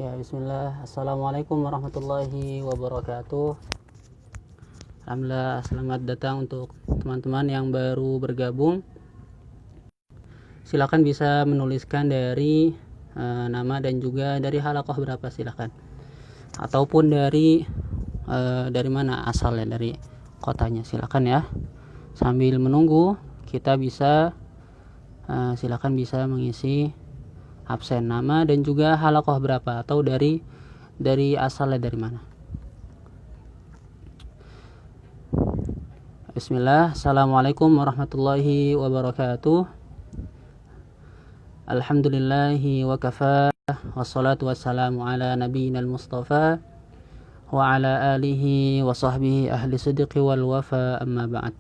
Ya, bismillah. Assalamualaikum warahmatullahi wabarakatuh. Alhamdulillah, selamat datang untuk teman-teman yang baru bergabung. Silakan bisa menuliskan dari nama dan juga dari halaqah berapa, silakan. Ataupun dari mana asalnya, dari kotanya, silakan ya. Sambil menunggu kita bisa silakan bisa mengisi absen nama dan juga halaqah berapa atau dari asalnya dari mana. Bismillah. Assalamualaikum warahmatullahi wabarakatuh. Alhamdulillahi wa kafa, wassalatu wassalamu ala nabiyyinal mustafa wa ala alihi wa sahbihi ahli sidqi wal wafa, amma ba'd.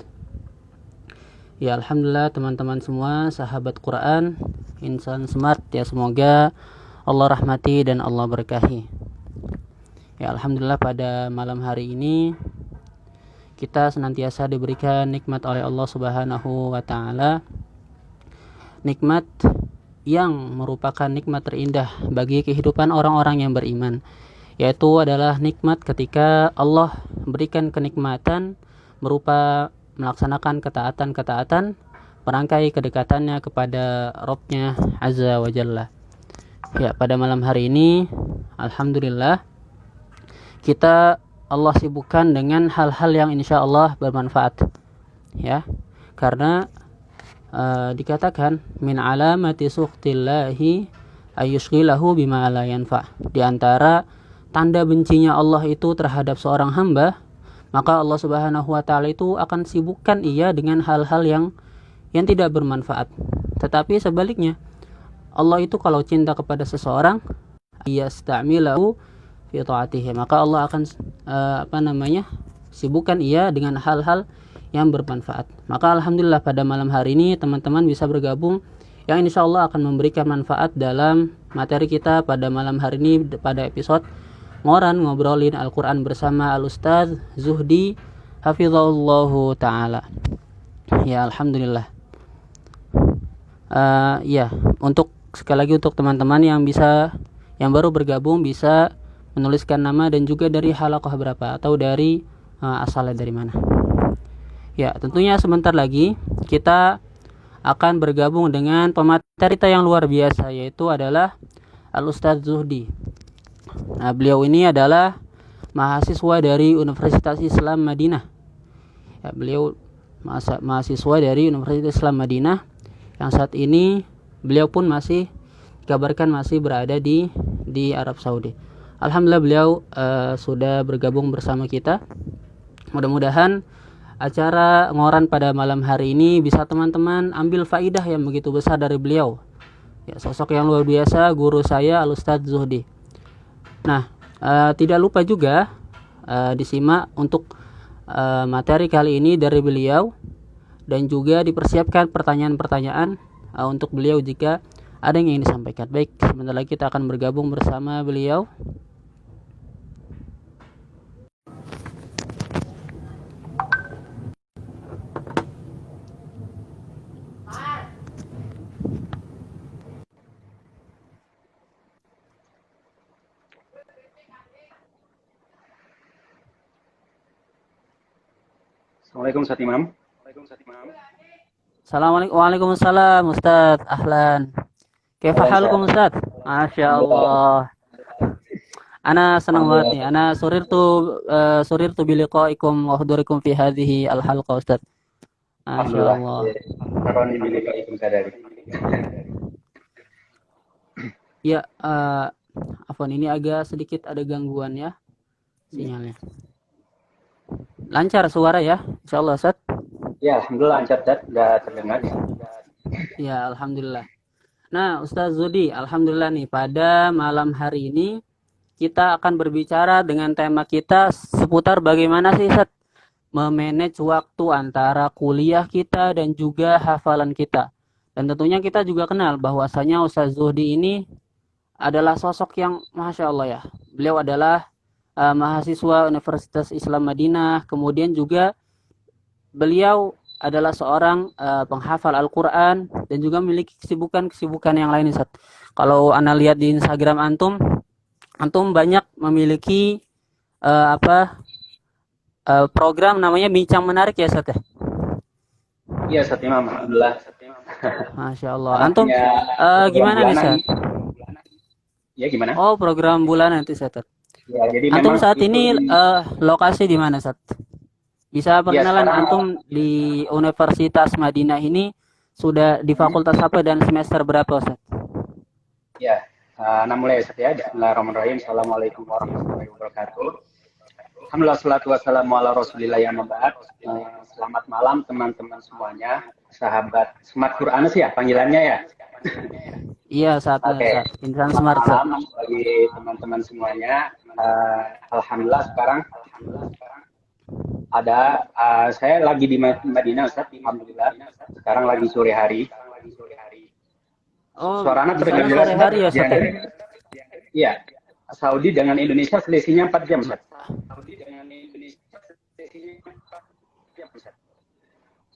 Ya, alhamdulillah teman-teman semua, sahabat Quran, insan smart ya, semoga Allah rahmati dan Allah berkahi. Ya, alhamdulillah pada malam hari ini kita senantiasa diberikan nikmat oleh Allah Subhanahu wa taala. Nikmat yang merupakan nikmat terindah bagi kehidupan orang-orang yang beriman, yaitu adalah nikmat ketika Allah berikan kenikmatan berupa melaksanakan ketaatan-ketaatan, merangkai kedekatannya kepada Rabb-nya Azza wa Jalla. Ya, pada malam hari ini alhamdulillah kita Allah sibukkan dengan hal-hal yang insya Allah bermanfaat, ya, karena dikatakan min alamati sukhtillahi ayyushghilahu bima la yanfa. Di antara tanda bencinya Allah itu terhadap seorang hamba, maka Allah Subhanahu wa taala itu akan sibukkan ia dengan hal-hal yang tidak bermanfaat. Tetapi sebaliknya, Allah itu kalau cinta kepada seseorang, yasta'milahu fi ta'atihi, maka Allah akan sibukkan ia dengan hal-hal yang bermanfaat. Maka alhamdulillah pada malam hari ini teman-teman bisa bergabung yang insya Allah akan memberikan manfaat dalam materi kita pada malam hari ini, pada episode ngobrolin Al-Quran bersama Al-Ustadz Zuhdi hafizahullahu ta'ala. Ya, alhamdulillah. Ya, untuk sekali lagi untuk teman-teman yang baru bergabung bisa menuliskan nama dan juga dari halaqah berapa atau dari asalnya dari mana. Ya, tentunya sebentar lagi kita akan bergabung dengan pemateri kita yang luar biasa, yaitu adalah Al-Ustadz Zuhdi. Nah, beliau ini adalah mahasiswa dari Universitas Islam Madinah. Ya, beliau mahasiswa dari Universitas Islam Madinah yang saat ini beliau pun masih dikabarkan masih berada di Arab Saudi. Alhamdulillah beliau sudah bergabung bersama kita. Mudah-mudahan acara ngoran pada malam hari ini bisa teman-teman ambil faidah yang begitu besar dari beliau. Ya, sosok yang luar biasa, guru saya Al-Ustadz Zuhdi. Nah, tidak lupa juga disimak untuk materi kali ini dari beliau, dan juga dipersiapkan pertanyaan-pertanyaan untuk beliau jika ada yang ingin disampaikan. Baik, sebentar lagi kita akan bergabung bersama beliau. Assalamualaikum Ustaz Imam. Assalamualaikum. Waalaikumsalam Ustadz. Ahlan. Kaifa halukum Ustadz? Masya Allah. Ana senang banget nih. Ana surirtu biliqaikum wa hudurikum fi hadhihi al-halqa Ustadz. Masya Allah. Karoni biliqaikum sadari. Ya, afwan, ini agak sedikit ada gangguan ya sinyalnya. Lancar suara ya, insyaallah Ustaz. Ya, alhamdulillah lancar Ustaz, enggak terdengar. Ya, alhamdulillah. Nah, Ustaz Zuhdi, alhamdulillah nih pada malam hari ini kita akan berbicara dengan tema kita seputar bagaimana sih Ustaz memanage waktu antara kuliah kita dan juga hafalan kita. Dan tentunya kita juga kenal bahwasanya Ustaz Zuhdi ini adalah sosok yang Masya Allah ya. Beliau adalah mahasiswa Universitas Islam Madinah, kemudian juga beliau adalah seorang penghafal Al-Quran dan juga memiliki kesibukan yang lain Ustaz. Kalau Anda lihat di Instagram antum, antum banyak memiliki program namanya Bincang Menarik ya Ustaz ya? Iya, Ustaz Imam, alhamdulillah. Masya Allah. Anak Antum punya program gimana nih bulanan. Ustaz? Ya, gimana? Oh, program bulanan itu Ustaz. Ya, jadi Antum memang saat itu ini lokasi di mana Ustaz? Bisa ya perkenalan sekarang antum di Universitas Madinah ini sudah di fakultas apa dan semester berapa Ustaz? ya. Mulai Ustaz ya. Bismillahirrahmanirrahim. Assalamualaikum warahmatullahi wabarakatuh. Alhamdulillah, salatu wassalamu ala rasulillah yang membahas. Selamat malam teman-teman semuanya. Sahabat Smart Quran sih ya panggilannya ya. Iya, saat Oke. Insan Selamat Smart Ustaz. malam bagi teman-teman semuanya. Alhamdulillah sekarang ada saya lagi di Madinah Ustaz. Alhamdulillah. Sekarang lagi sore hari. Oh, Suara anak di sana terdengar jelas sore Ustaz? hari ya Ustaz ya? Iya. Saudi dengan Indonesia selisihnya 4 jam Ustaz.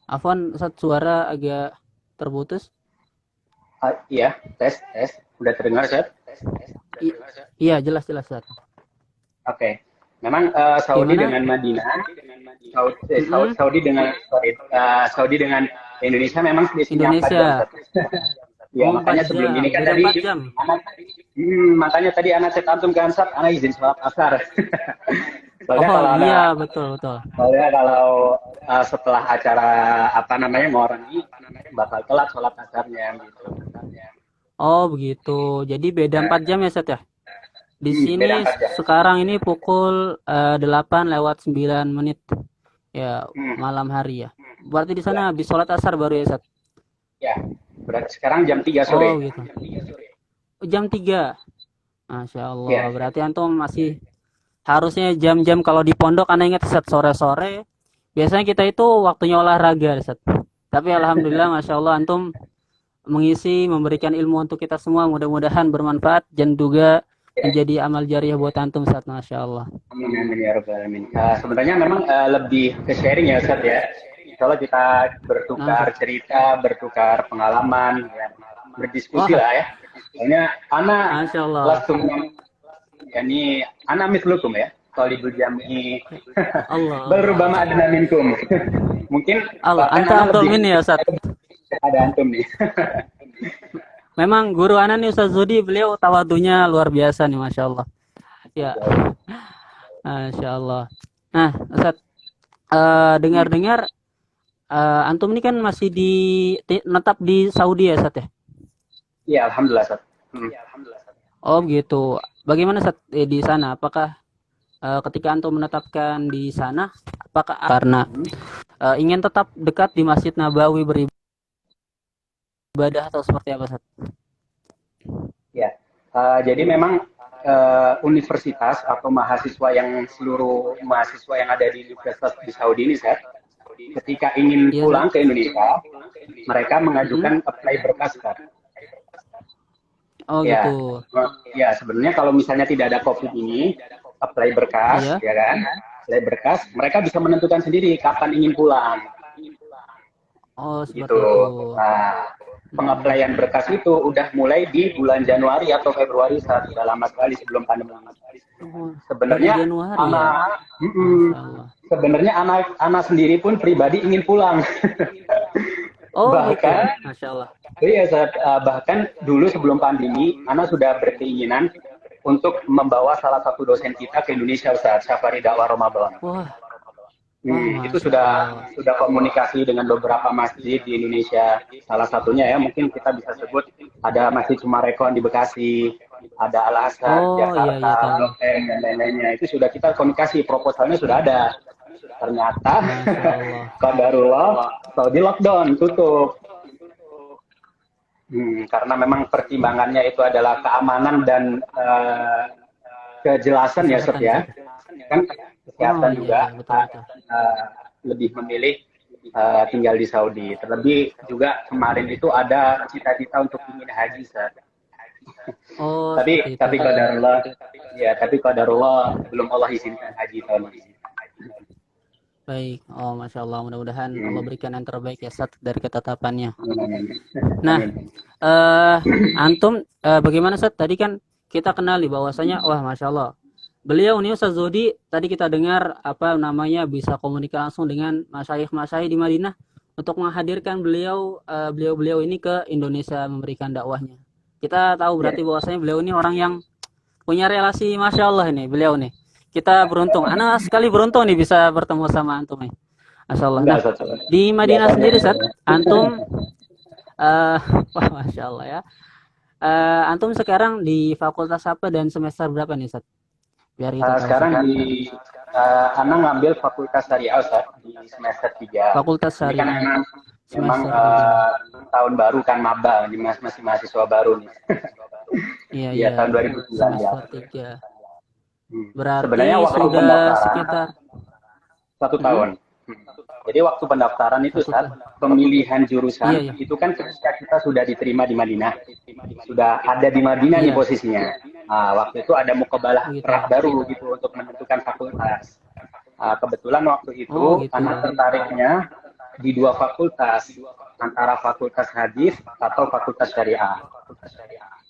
Afwan Ustaz, suara agak terputus. Iya, tes. Udah terdengar Ustaz? I- iya, jelas Ustaz. Oke. Memang Saudi Gimana? dengan Madinah, Mm-mm. Saudi dengan Indonesia memang selisihnya 4 jam. Indonesia. Ya, Oh, 4 makanya sebelum jam. ini kan Beda tadi 4 jam. makanya tadi anak cek antum ke Ansat, anak izin sholat asar. Soalnya Oh kalau iya, anak, betul. soalnya kalau setelah acara apa namanya ngorangi bakal telat sholat asarnya gitu. Oh begitu. Jadi beda 4 jam ya Ustaz ya? Di Beda sini 4 jam. sekarang ini pukul 8:09. Ya, Hmm, malam hari ya. Berarti di sana habis sholat asar baru ya Ustaz? ya. Berarti sekarang jam 3 Oh sore. gitu. Oh, jam 3. Masya Allah. Ya. Berarti antum masih harusnya jam-jam kalau di pondok, karena ingat Ustaz, sore-sore biasanya kita itu waktunya olahraga Ustaz. Tapi alhamdulillah Masya Allah antum memberikan ilmu untuk kita semua, mudah-mudahan bermanfaat dan juga menjadi amal jariah buat antum Ustaz. Masya Allah. Amin ya rabbal alamin. Sebenarnya memang lebih ke sharing ya Ustaz ya. Kalau kita bertukar cerita, bertukar pengalaman, ya, berdiskusi Wah, lah ya. Soalnya anak Masya Allah. langsung yani anak mislukum ya. Talibul jami. Allah. Bal rubama adna minkum. Mungkin Allah, bahkan anta anak Abdul lebih Min ya Ustaz. ada antum nih. Memang guru anak nih Ustaz Zudi, beliau tawadunya luar biasa nih Masya Allah. Ya, Masya Allah. Nah Ustaz, dengar-dengar antum ini kan masih netap di Saudi ya Ustaz ya? Iya, alhamdulillah Ustaz. Oh gitu. Bagaimana Ustaz di sana? Apakah ketika antum menetapkan di sana, apakah karena ingin tetap dekat di Masjid Nabawi beribadah atau seperti apa Ustaz? Ya, jadi memang universitas atau mahasiswa yang seluruh mahasiswa yang ada di universitas di Saudi ini, Ustaz, ketika ingin Iya, pulang Ustaz? ke Indonesia, mereka mengajukan apply berkas, Ustaz. Oh Ya, gitu. ya sebenarnya kalau misalnya tidak ada COVID ini, apply berkas, Iya. ya kan? Apply berkas, mereka bisa menentukan sendiri kapan ingin pulang, Oh seperti gitu. itu. Nah, pengappaian berkas itu udah mulai di bulan Januari atau Februari saat sudah lama sekali sebelum pandemi. Oh, dari Sebenarnya Januari ya. anak, Masya Allah. sebenarnya anak sendiri pun pribadi ingin pulang. Oh gitu. Bahkan, Masya Allah. iya, bahkan dulu sebelum pandemi, anak sudah berkeinginan untuk membawa salah satu dosen kita ke Indonesia, Ustaz, Safari Dakwah Ramadan. Wah, Itu Masya sudah Allah. komunikasi dengan beberapa masjid di Indonesia. Salah satunya ya mungkin kita bisa sebut ada Masjid Sumarekon di Bekasi, ada Al Azhar Oh iya Jakarta, tahu. Blok M dan lain-lainnya. Itu sudah kita komunikasi, proposalnya sudah ada. Ternyata Masya Allah. qadarullah Saudi lockdown, tutup. Karena memang pertimbangannya itu adalah keamanan dan kejelasan ya, Sob ya. Kan kesehatan Oh juga iya betul. lebih memilih tinggal di Saudi. Terlebih juga kemarin itu ada cita-cita untuk ingin haji, Ustaz. Oh Tapi seperti itu. qadarullah, ya tapi qadarullah belum Allah izinkan haji tahun ini. Baik. Oh Masya Allah. Mudah-mudahan Allah berikan yang terbaik ya Ustaz dari ketetapannya. Amin. Nah, antum bagaimana Ustaz? Tadi kan kita kenali bahwasanya wah Masya Allah. Beliau nih Ustaz Zuhdi tadi kita dengar apa namanya bisa komunikasi langsung dengan masyayikh-masyayikh di Madinah untuk menghadirkan beliau ini ke Indonesia memberikan dakwahnya. Kita tahu berarti bahwasanya beliau ini orang yang punya relasi Masya Allah ini beliau nih. Kita beruntung. Ana sekali beruntung nih bisa bertemu sama antum nih. Masya Allah. Nah, di Madinah sendiri Ustaz, antum wah Masya Allah ya. Antum sekarang di fakultas apa dan semester berapa nih Ustaz? Biar kita sekarang di Ana ngambil fakultas syariah Ustaz di semester 3. Fakultas syariah. Kan memang tahun baru kan maba, masih mahasiswa baru nih. Iya, tahun 2009 semester 3. Berarti sebenarnya waktu sudah sekitar 1 tahun. Jadi waktu pendaftaran itu saat pemilihan jurusan itu kan ketika kita sudah diterima di Madinah, sudah ada di Madinah nih posisinya. Waktu itu ada muqabalah baru gitu untuk menentukan fakultas. Kebetulan waktu itu anak tertariknya di 2 fakultas, antara fakultas hadis atau fakultas syariah.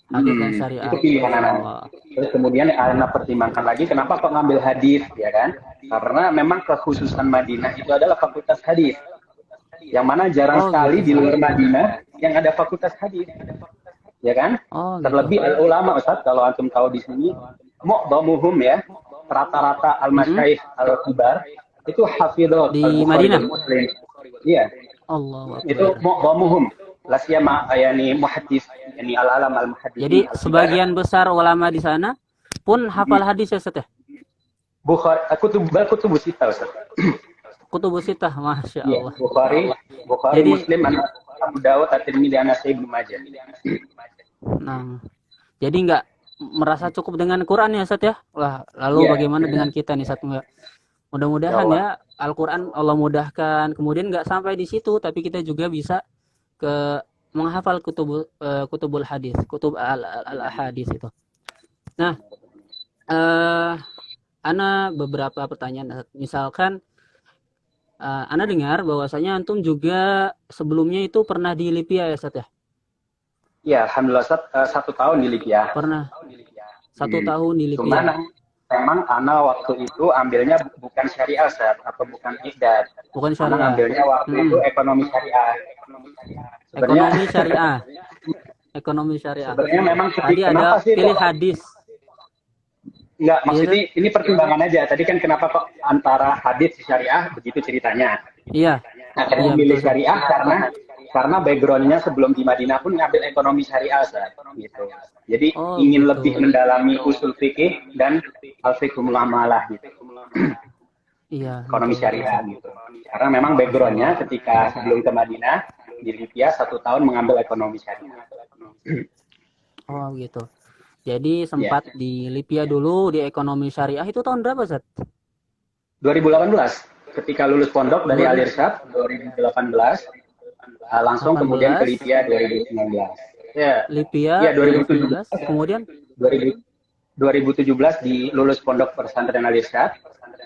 Itu pilihan anak. Terus kemudian anak pertimbangkan lagi kenapa kok ngambil hadis, ya kan? Karena memang kekhususan Madinah itu adalah fakultas hadis. Yang mana jarang sekali di luar Madinah yang ada fakultas hadis. Ya kan? Terlebih al-ulama Ustaz, kalau antum tahu di sini, mu'dhamuhum ya, rata-rata al-masyaikh al-kibar itu hafidhah di Madinah. Muslim. Iya. Allah. Itu mu'dhamuhum. Lasiyama yani muhaddis, yani al-alam al-muhaddis. Jadi sebagian besar ulama di sana pun hafal hadis ya Ustaz ya? Bukhari, kutub sitah Ustaz. Kutub sitah, Masya Allah. Bukhari, jadi, Muslim, Abu Dawud, At-Tirmidzi, An-Nasai, Ibnu Majah. Nah, jadi nggak merasa cukup dengan Quran ya Ustaz ya? Wah, lalu bagaimana dengan kita nih Ustaz? Mudah-mudahan ya Al-Quran Allah mudahkan. Kemudian nggak sampai di situ, tapi kita juga bisa ke menghafal kutubul hadis, kutub al-hadis itu. Nah, ana beberapa pertanyaan. Misalkan ana dengar bahwasanya antum juga sebelumnya itu pernah di Libya ya Ustaz ya? Iya, alhamdulillah Ustaz, 1 tahun di Libya. Pernah. 1 tahun di Libya. Cuman memang ana waktu itu ambilnya bukan syariah Ustaz, atau bukan iqdad. Bukan syariah. Ana ambilnya waktu itu ekonomi syariah. Ekonomi syariah. Sebenarnya memang tadi ada pilih hadis. Enggak, maksudnya ini pertimbangan aja. Tadi kan kenapa kok antara hadis syariah begitu ceritanya. Iya. Akhirnya memilih syariah karena backgroundnya sebelum di Madinah pun ngambil ekonomi syariah gitu. Jadi ingin lebih mendalami usul fikih dan al-fiqh muamalah gitu. Iya. Ekonomi syariah gitu. Karena memang backgroundnya ketika sebelum ke Madinah di Libya 1 tahun mengambil ekonomi syariah. Oh gitu. Jadi sempat di Libya dulu di ekonomi syariah itu tahun berapa Ustaz? 2018. Ketika lulus pondok dari Al-Irsyad 2018, langsung 18. Kemudian ke Libya 2019. Ya. Libya ya 2017. Kemudian 2017 di lulus pondok pesantren Al-Irsyad,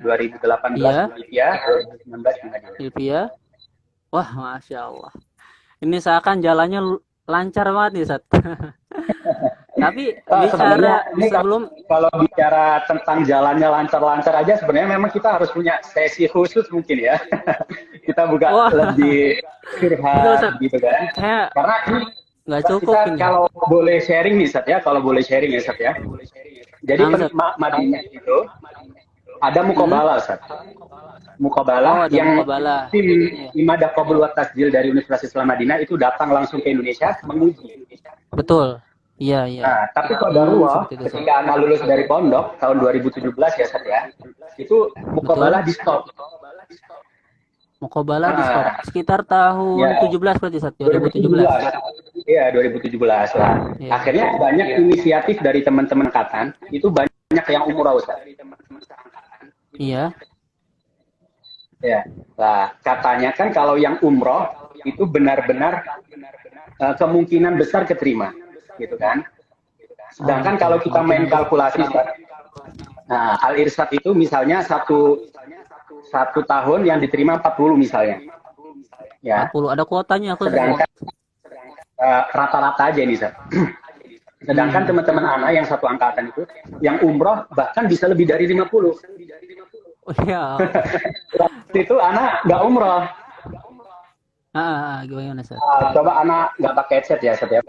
2018 di Libya, 2019 di Libya. Wah, Masya Allah. Ini seakan jalannya lancar banget nih, Ustaz. Tapi bicara sebelum kalau bicara tentang jalannya lancar-lancar aja sebenarnya memang kita harus punya sesi khusus mungkin ya. Kita buka lebih curhat gitu kan. Karena ini nggak cukup kita ini. Kalau boleh sharing nih Sat ya, kalau boleh sharing ya Sat ya. Jadi Madinah itu ada muqabalah Sat. Muqabalah yang tim Imadah Qabul wa Tasjil dari Universitas Islam Madinah itu datang langsung ke Indonesia menguji. Betul. Iya. Nah, tapi qadarullah ketika anak lulus dari pondok tahun 2017 ya Sat ya, itu muqabalah di stop. Muqabalah di stop sekitar tahun 17 berarti Sat, 2017. Iya, 2017 lah. Ya. Akhirnya banyak inisiatif dari teman-teman angkatan, itu banyak yang umrah Ustaz. Iya. Ya. Nah, katanya kan kalau yang umroh itu benar-benar kemungkinan besar keterima. Gitu kan. Sedangkan kalau kita main kalkulasi, nah Al-Irsyad itu misalnya satu tahun yang diterima 40 misalnya. Ya. 40 ada kuotanya aku. Sedangkan rata-rata aja nih, Sat. Sedangkan teman-teman anak yang satu angkatan itu, yang umroh bahkan bisa lebih dari 50. Oh iya. Waktu itu anak nggak umroh. Gimana Ustaz? Coba anak nggak pakai headset ya, Ustaz ya.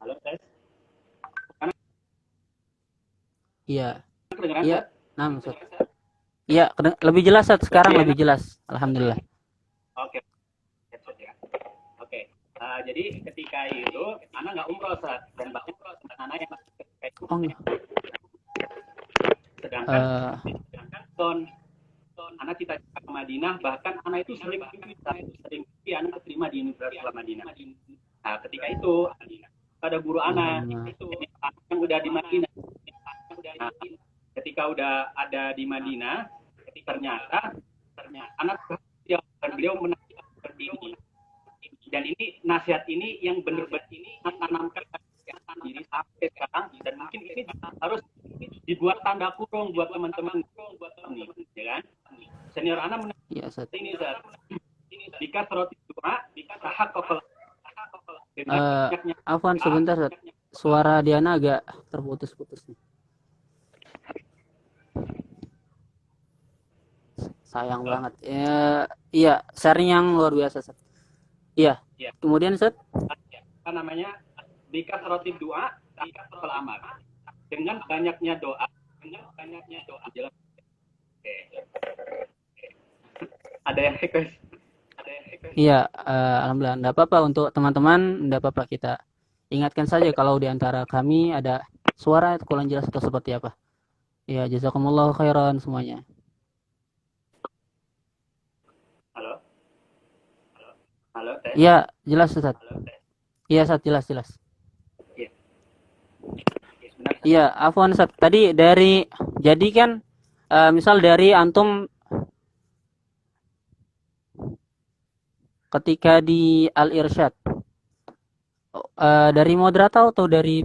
Halo, tes. Iya. Kedengeran, Iya. Ustaz? Nah, Ustaz. Iya, lebih jelas Ustaz. Sekarang lebih jelas. Alhamdulillah. Oke, headset ya. Oke. Jadi ketika itu anak nggak umroh, Ustaz, dan banyak anak yang ketika itu Oh, enggak. sedangkan anak cita-cita ke Madinah, bahkan anak itu sering anak terima di Universitas Madinah. Nah, ketika itu ada guru anak yang udah di Madinah. Nah, ketika udah ada di Madinah, ternyata anak dan beliau menanamkan ini. Dan ini nasihat ini yang benar-benar ini tanamkan diri sampai sekarang, dan mungkin ini harus dibuat tanda kurung buat teman-teman ini, ya kan? Senior anak Iya, Ustaz. ini Ustaz. Jika roti doa, tahak kofel. Afwan sebentar, Ustaz. Suara Diana agak terputus-putus nih. Sayang banget. Iya, sharing yang luar biasa, Ustaz. Iya. Kemudian, Ustaz, Apa namanya? Jika roti doa, tahak kofel amal. Dengan banyaknya doa. Jelas. Oke. Ada yang request? iya, alhamdulillah. Enggak apa-apa untuk teman-teman, enggak apa-apa, kita ingatkan saja kalau di antara kami ada suara kurang jelas atau seperti apa. Ya, jazakumullah khairan semuanya. Halo, tes. Iya, jelas Ustaz. Iya, Ustaz, jelas. Iya, afwan Ustaz. Tadi jadi kan misal dari antum ketika di Al-Irsyad dari moderator atau dari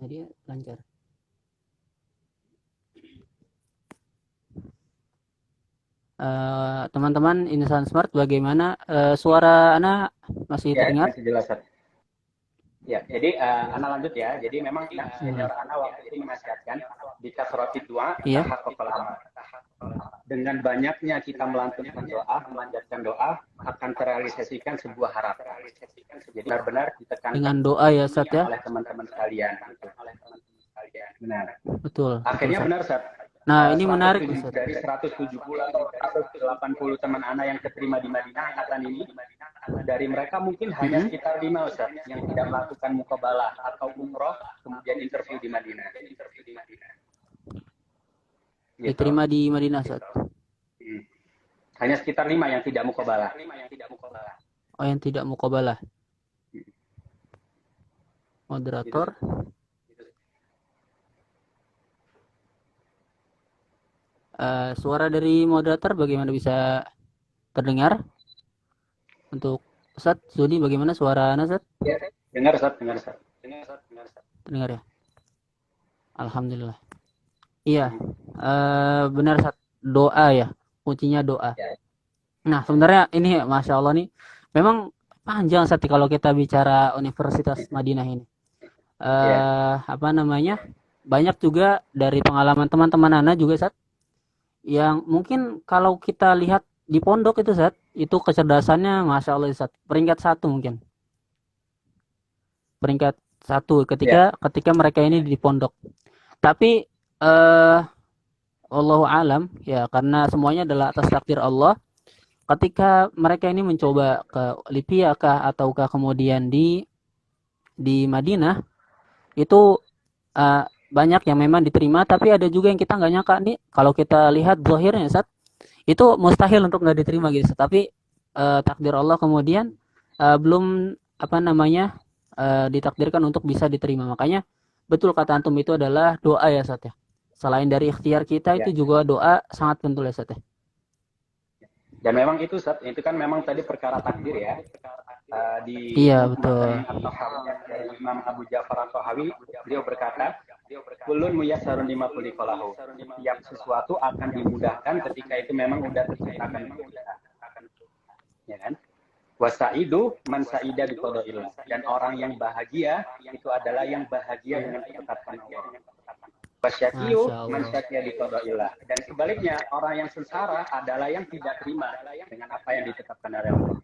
dia lancar. Teman-teman Insan Smart, bagaimana suara Ana masih terdengar? Masih jelas, Ustaz. Ya, jadi Ana lanjut ya. Jadi memang senior Ana waktu itu menasihatkan jika roti dua, tahak kofel amal. Dengan banyaknya kita melantunkan doa, memanjatkan doa, akan terrealisasikan sebuah harapan. Jadi benar-benar ditekankan dengan doa ya, Ustaz ya, oleh teman-teman sekalian. Benar. Betul. Akhirnya benar, Ustaz. Nah, ini menarik, Ustaz. Dari 170 atau 180 teman Ana yang keterima di Madinah angkatan ini, dari mereka mungkin hanya sekitar 5, Ustaz, yang tidak melakukan muqabalah atau umroh, kemudian interview di Madinah. Gitu. Diterima di Madinah, Ustaz. Hanya sekitar 5 yang tidak muqabalah. Oh, yang tidak muqabalah. Moderator. Suara dari moderator bagaimana, bisa terdengar? Untuk Ustaz Zuni, bagaimana suara Anda, Ustaz? Ya, dengar, Ustaz. Terdengar ya? Alhamdulillah. Iya, benar, Ustaz. Doa ya, kuncinya doa. Nah, sebenarnya ini Masya Allah nih, memang panjang, Ustaz, kalau kita bicara Universitas Madinah ini. Apa namanya? Banyak juga dari pengalaman teman-teman Anda juga, Ustaz, yang mungkin kalau kita lihat di pondok itu, Ustaz, itu kecerdasannya Masya Allah, Ustaz, peringkat 1 mungkin. Peringkat 1 ketika mereka ini di pondok. Tapi Allahu alam ya, karena semuanya adalah atas takdir Allah. Ketika mereka ini mencoba ke Libya kah ataukah kemudian di Madinah, itu banyak yang memang diterima, tapi ada juga yang kita nggak nyangka nih, kalau kita lihat zahirnya, Ustaz, itu mustahil untuk nggak diterima gitu. Tapi takdir Allah kemudian belum ditakdirkan untuk bisa diterima. Makanya betul kata antum, itu adalah doa ya, Ustaz ya. Selain dari ikhtiar kita, itu juga doa sangat penting ya, Ustaz ya. Dan memang itu, Ustaz, itu kan memang tadi perkara takdir ya. Iya, betul. Dari Imam Abu Ja'far At-Tahawi, beliau berkata, kulun muyassarun lima khuliqalahu. Setiap sesuatu akan dimudahkan ketika itu memang udah terciptakan untuk kita. Ya kan? Wasaidu man saida bi qadaillah. Dan orang yang bahagia itu adalah yang bahagia dengan ketetapan Allah. Wasyakiyu Masya man Allah. syakiya bi qadaillah. Dan sebaliknya, orang yang sengsara adalah yang tidak terima dengan apa yang ditetapkan oleh Allah.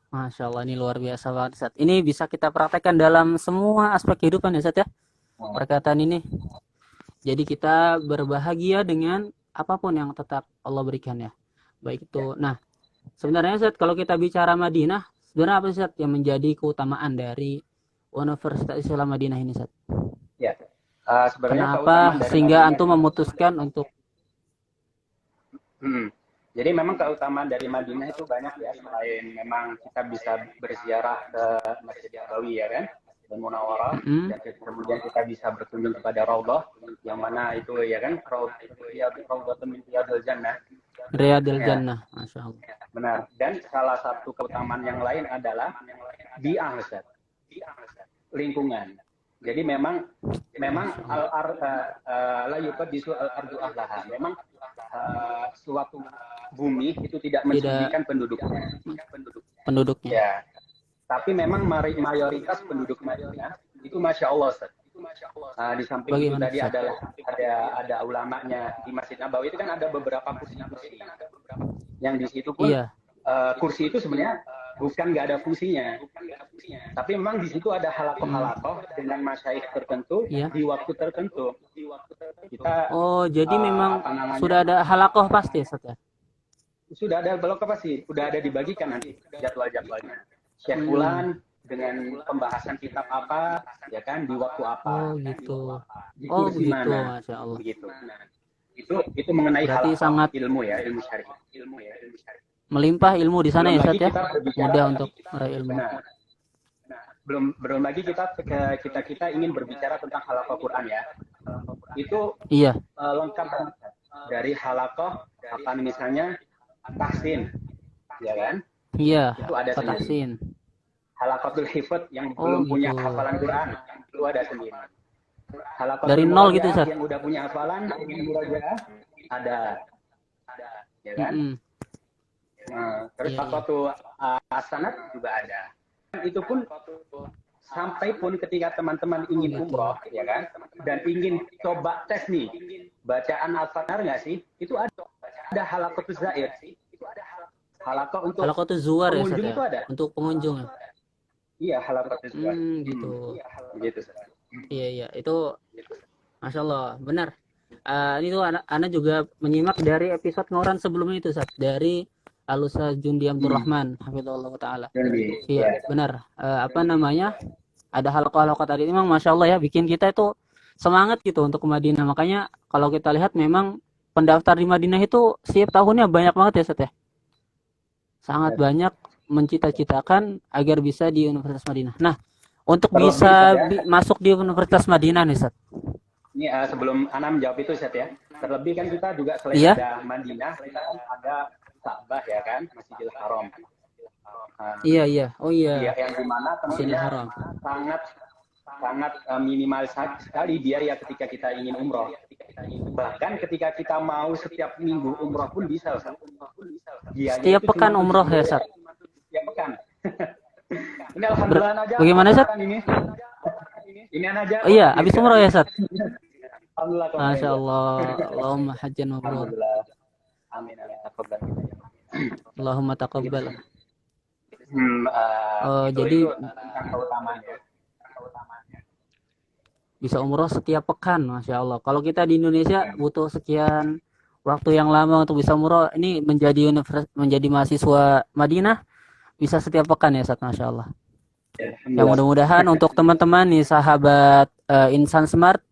Masya Allah, ini luar biasa banget Ustaz. Ini bisa kita praktekkan dalam semua aspek kehidupan ya Ustaz ya. Perkataan ini. Jadi kita berbahagia dengan apapun yang tetap Allah berikan ya. Baik itu. Nah, sebenarnya Ustaz, kalau kita bicara Madinah, sebenarnya apa Ustaz yang menjadi keutamaan dari Universitas Islam Madinah ini Ustaz? Ya. Sebenarnya Kenapa sehingga antum memutuskan untuk Jadi memang keutamaan dari Madinah itu banyak ya, selain memang kita bisa berziarah ke Masjid Nabawi ya kan, dan Munawwarah, dan kemudian kita bisa berkunjung kepada Raudhah, yang mana itu ya kan, Raudhatun min Riyadil Jannah. Riyadil Jannah, Masya Allah. Benar. Dan salah satu keutamaan yang lain adalah bi'ah, Ustaz. Lingkungan. Jadi memang la yuqaddisu al-ardu ahlaha. Memang suatu bumi itu tidak mensucikan penduduknya. Ya. Tapi memang mayoritas penduduk Madinah itu Masya Allah, Ustaz. Di samping itu tadi ada ulamanya di Masjid Nabawi itu kan ada beberapa kursi-kursi. Yang di situ pun kursi itu sebenarnya bukan nggak ada fungsinya, tapi memang di situ ada halakoh dengan masyaikh tertentu di waktu tertentu. Kita jadi memang sudah ada halakoh pasti ya? Sudah ada halakoh pasti, sudah ada dibagikan nanti jadwal-jadwalnya. Syekh Fulan dengan pembahasan kitab apa, ya kan, di waktu apa, gitu. di kursi begitu, mana, Masya Allah. begitu. Nah, itu mengenai berarti halakoh sangat ilmu syar'i. Melimpah ilmu di sana ya Ustaz ya, mudah untuk meraih ilmu. Nah, belum lagi kita ingin berbicara tentang halakoh Quran ya. Itu lengkap dari halakoh apa misalnya tahsin, ya kan? Iya. Itu ada tahsin. Halakotul hifdz yang belum punya hafalan Quran itu ada sendiri. Halakotul dari nol gitu Ustaz. Yang udah punya hafalan ingin murajaah ada, ya kan? Terus halakotul hasanat juga ada. Itu pun sampai pun ketika teman-teman ingin umroh, ya kan, dan ingin coba tes nih bacaan Al-Fatihah nggak sih, itu ada halakotul zair, halakoh untuk zuwar ya pengunjung itu ada. Untuk pengunjung. Iya, halakotul zuwar. Gitu. Gitu. Iya, itu Masya Allah, benar. Ini tuh anak juga menyimak dari episode ngoran sebelumnya itu Ustaz, dari Al-Ustaz Jundi Abdurrahman hafizallahu taala. Iya, benar. Ada halakoh-halakoh tadi memang Masya Allah ya, bikin kita itu semangat gitu untuk ke Madinah. Makanya kalau kita lihat memang pendaftar di Madinah itu setiap tahunnya banyak banget ya Ustaz ya. Sangat banyak mencita-citakan agar bisa di Universitas Madinah. Nah, untuk bisa masuk di Universitas Madinah nih Ustaz. Ini sebelum Ana menjawab itu Ustaz ya. Terlebih kan kita juga selain ada Madinah, kita ada Ka'bah ya kan, Masjidil Haram. Iya. Oh iya. Yang dimana tentunya sangat minimal sekali biaya ketika kita ingin umroh. Bahkan ketika kita mau setiap minggu umroh pun bisa. Setiap pekan umroh ya Ustaz. Setiap pekan. Ini alhamdulillah aja. Bagaimana Ustaz? Ini aja. Oh iya, habis umroh ya Ustaz. Alhamdulillah. Masya Allah. Allahumma hajjan mabrur. Amin. Taqabbal. Allahumma taqabbal. Jadi keutamanya. Bisa umroh setiap pekan, Masya Allah. Kalau kita di Indonesia butuh sekian waktu yang lama untuk bisa umroh, ini menjadi mahasiswa Madinah bisa setiap pekan ya Ustaz, Masya Allah. Ya mudah-mudahan untuk teman-teman nih sahabat Insan Smart,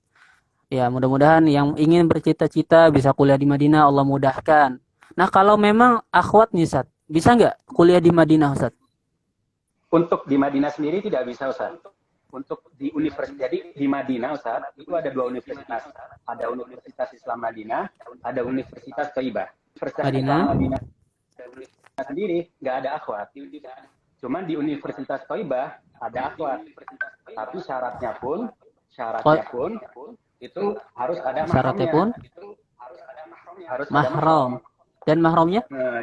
ya mudah-mudahan yang ingin bercita-cita bisa kuliah di Madinah Allah mudahkan. Nah kalau memang akhwat nih Ustaz, bisa nggak kuliah di Madinah Ustaz? Untuk di Madinah sendiri tidak bisa Ustaz. Untuk di universitas, jadi di Madinah Ustaz, itu ada dua universitas. Ada Universitas Islam Madinah, ada Universitas Thaibah. Madinah sendiri nggak ada akhwat. Cuman di Universitas Thaibah ada akhwat. Tapi syaratnya pun Syaratnya pun itu harus ada Syaratnya pun harus ada mahram. Dan mahramnya? Nah,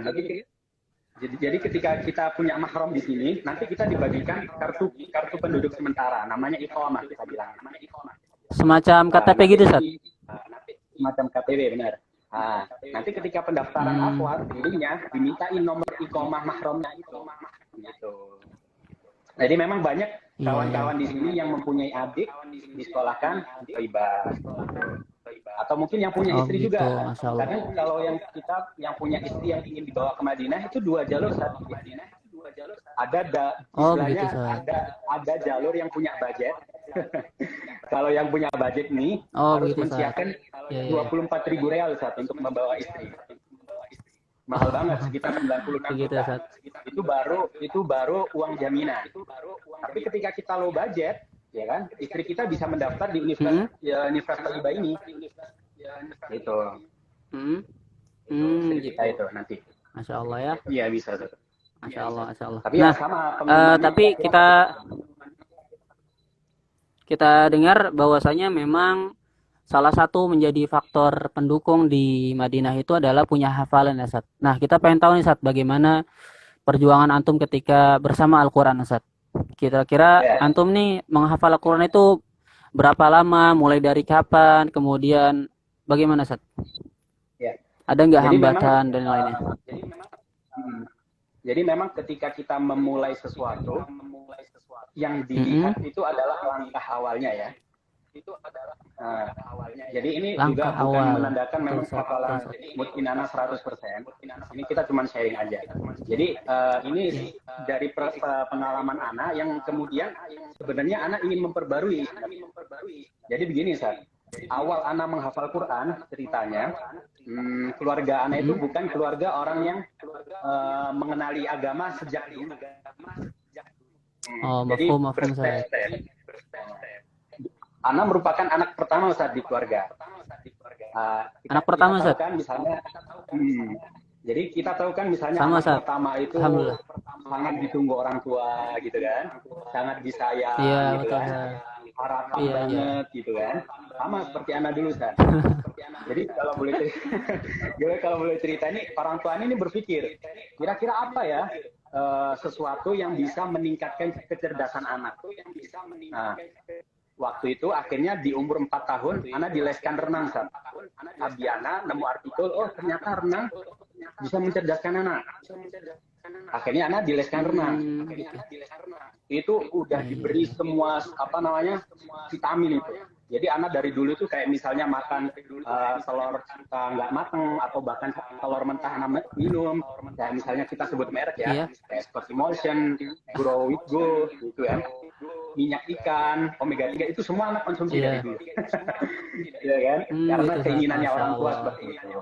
jadi ketika kita punya mahram di sini, nanti kita dibagikan kartu penduduk sementara, namanya iqamah kita bilang. Semacam KTP gitu, Sat? Semacam KTP, benar. Nah, nanti ketika pendaftaran akhwat, dirinya dimintain nomor iqamah mahramnya itu. Gitu. Jadi memang banyak kawan-kawan di sini yang mempunyai adik disekolahkan di Thaibah. Atau mungkin yang punya istri gitu, juga. Karena kalau yang punya istri yang ingin dibawa ke Madinah itu 2 jalur saat di Madinah. Istilahnya gitu, ada jalur yang punya budget. Kalau yang punya budget nih harus gitu, menyiapkan 24.000 real saat untuk membawa istri. Mahal banget, sekitar 96 juta. Itu baru uang jaminan. Tapi ketika kita low budget, ya kan, istri kita bisa mendaftar di Universitas Thaibah ini. Gitu. Kita itu nanti. Masya Allah ya. Iya bisa. Masya Allah. Tapi nah, tapi kita dengar bahwasanya memang salah satu menjadi faktor pendukung di Madinah itu adalah punya hafalan ya, Sat. Nah, kita pengen tahu nih, Sat, bagaimana perjuangan antum ketika bersama Al-Quran, Sat. Kira-kira antum nih menghafal Al-Quran itu berapa lama, mulai dari kapan, kemudian bagaimana, Sat? Ya. Ada nggak hambatan dan lainnya? Jadi memang ketika kita memulai sesuatu, yang dilihat itu adalah langkah awalnya ya. Jadi ini langkah juga bukan awal menandakan memang hafalan mutminana 100%. Ini kita cuma sharing aja. Jadi ini dari pengalaman Ana yang kemudian sebenarnya Ana ingin memperbarui. Jadi begini, Sat. Awal Ana menghafal Quran ceritanya, keluarga Ana itu bukan keluarga orang yang mengenali agama sejak dulu. Jadi mafhum saya. Ana merupakan anak pertama saat di keluarga. Anak pertama saat. Kan misalnya, jadi kita tahu kan misalnya sama, anak Sat. pertama itu sangat ditunggu orang tua gitu kan, sangat disayang gitu betul, kan, harapan banget gitu kan. Sama seperti Ana dulu Sat. Jadi kalau boleh cerita ini orang tua ini berpikir kira-kira apa ya sesuatu yang bisa meningkatkan kecerdasan anak. Nah, waktu itu akhirnya di umur 4 tahun Ana dileskan renang, Sat. Ana nemu artikel, oh ternyata renang bisa mencerdaskan anak. Akhirnya Ana dileskan renang. Itu udah diberi semua vitamin itu. Jadi Ana dari dulu tuh kayak misalnya makan telur nggak mateng atau bahkan telur mentah Ana minum. Kayak misalnya kita sebut merek ya, kayak Scott Emulsion, Grow with Go gitu ya. Minyak ikan, omega 3 itu semua Anak konsumsi dari dulu. Ya kan? Karena keinginannya orang tua seperti itu.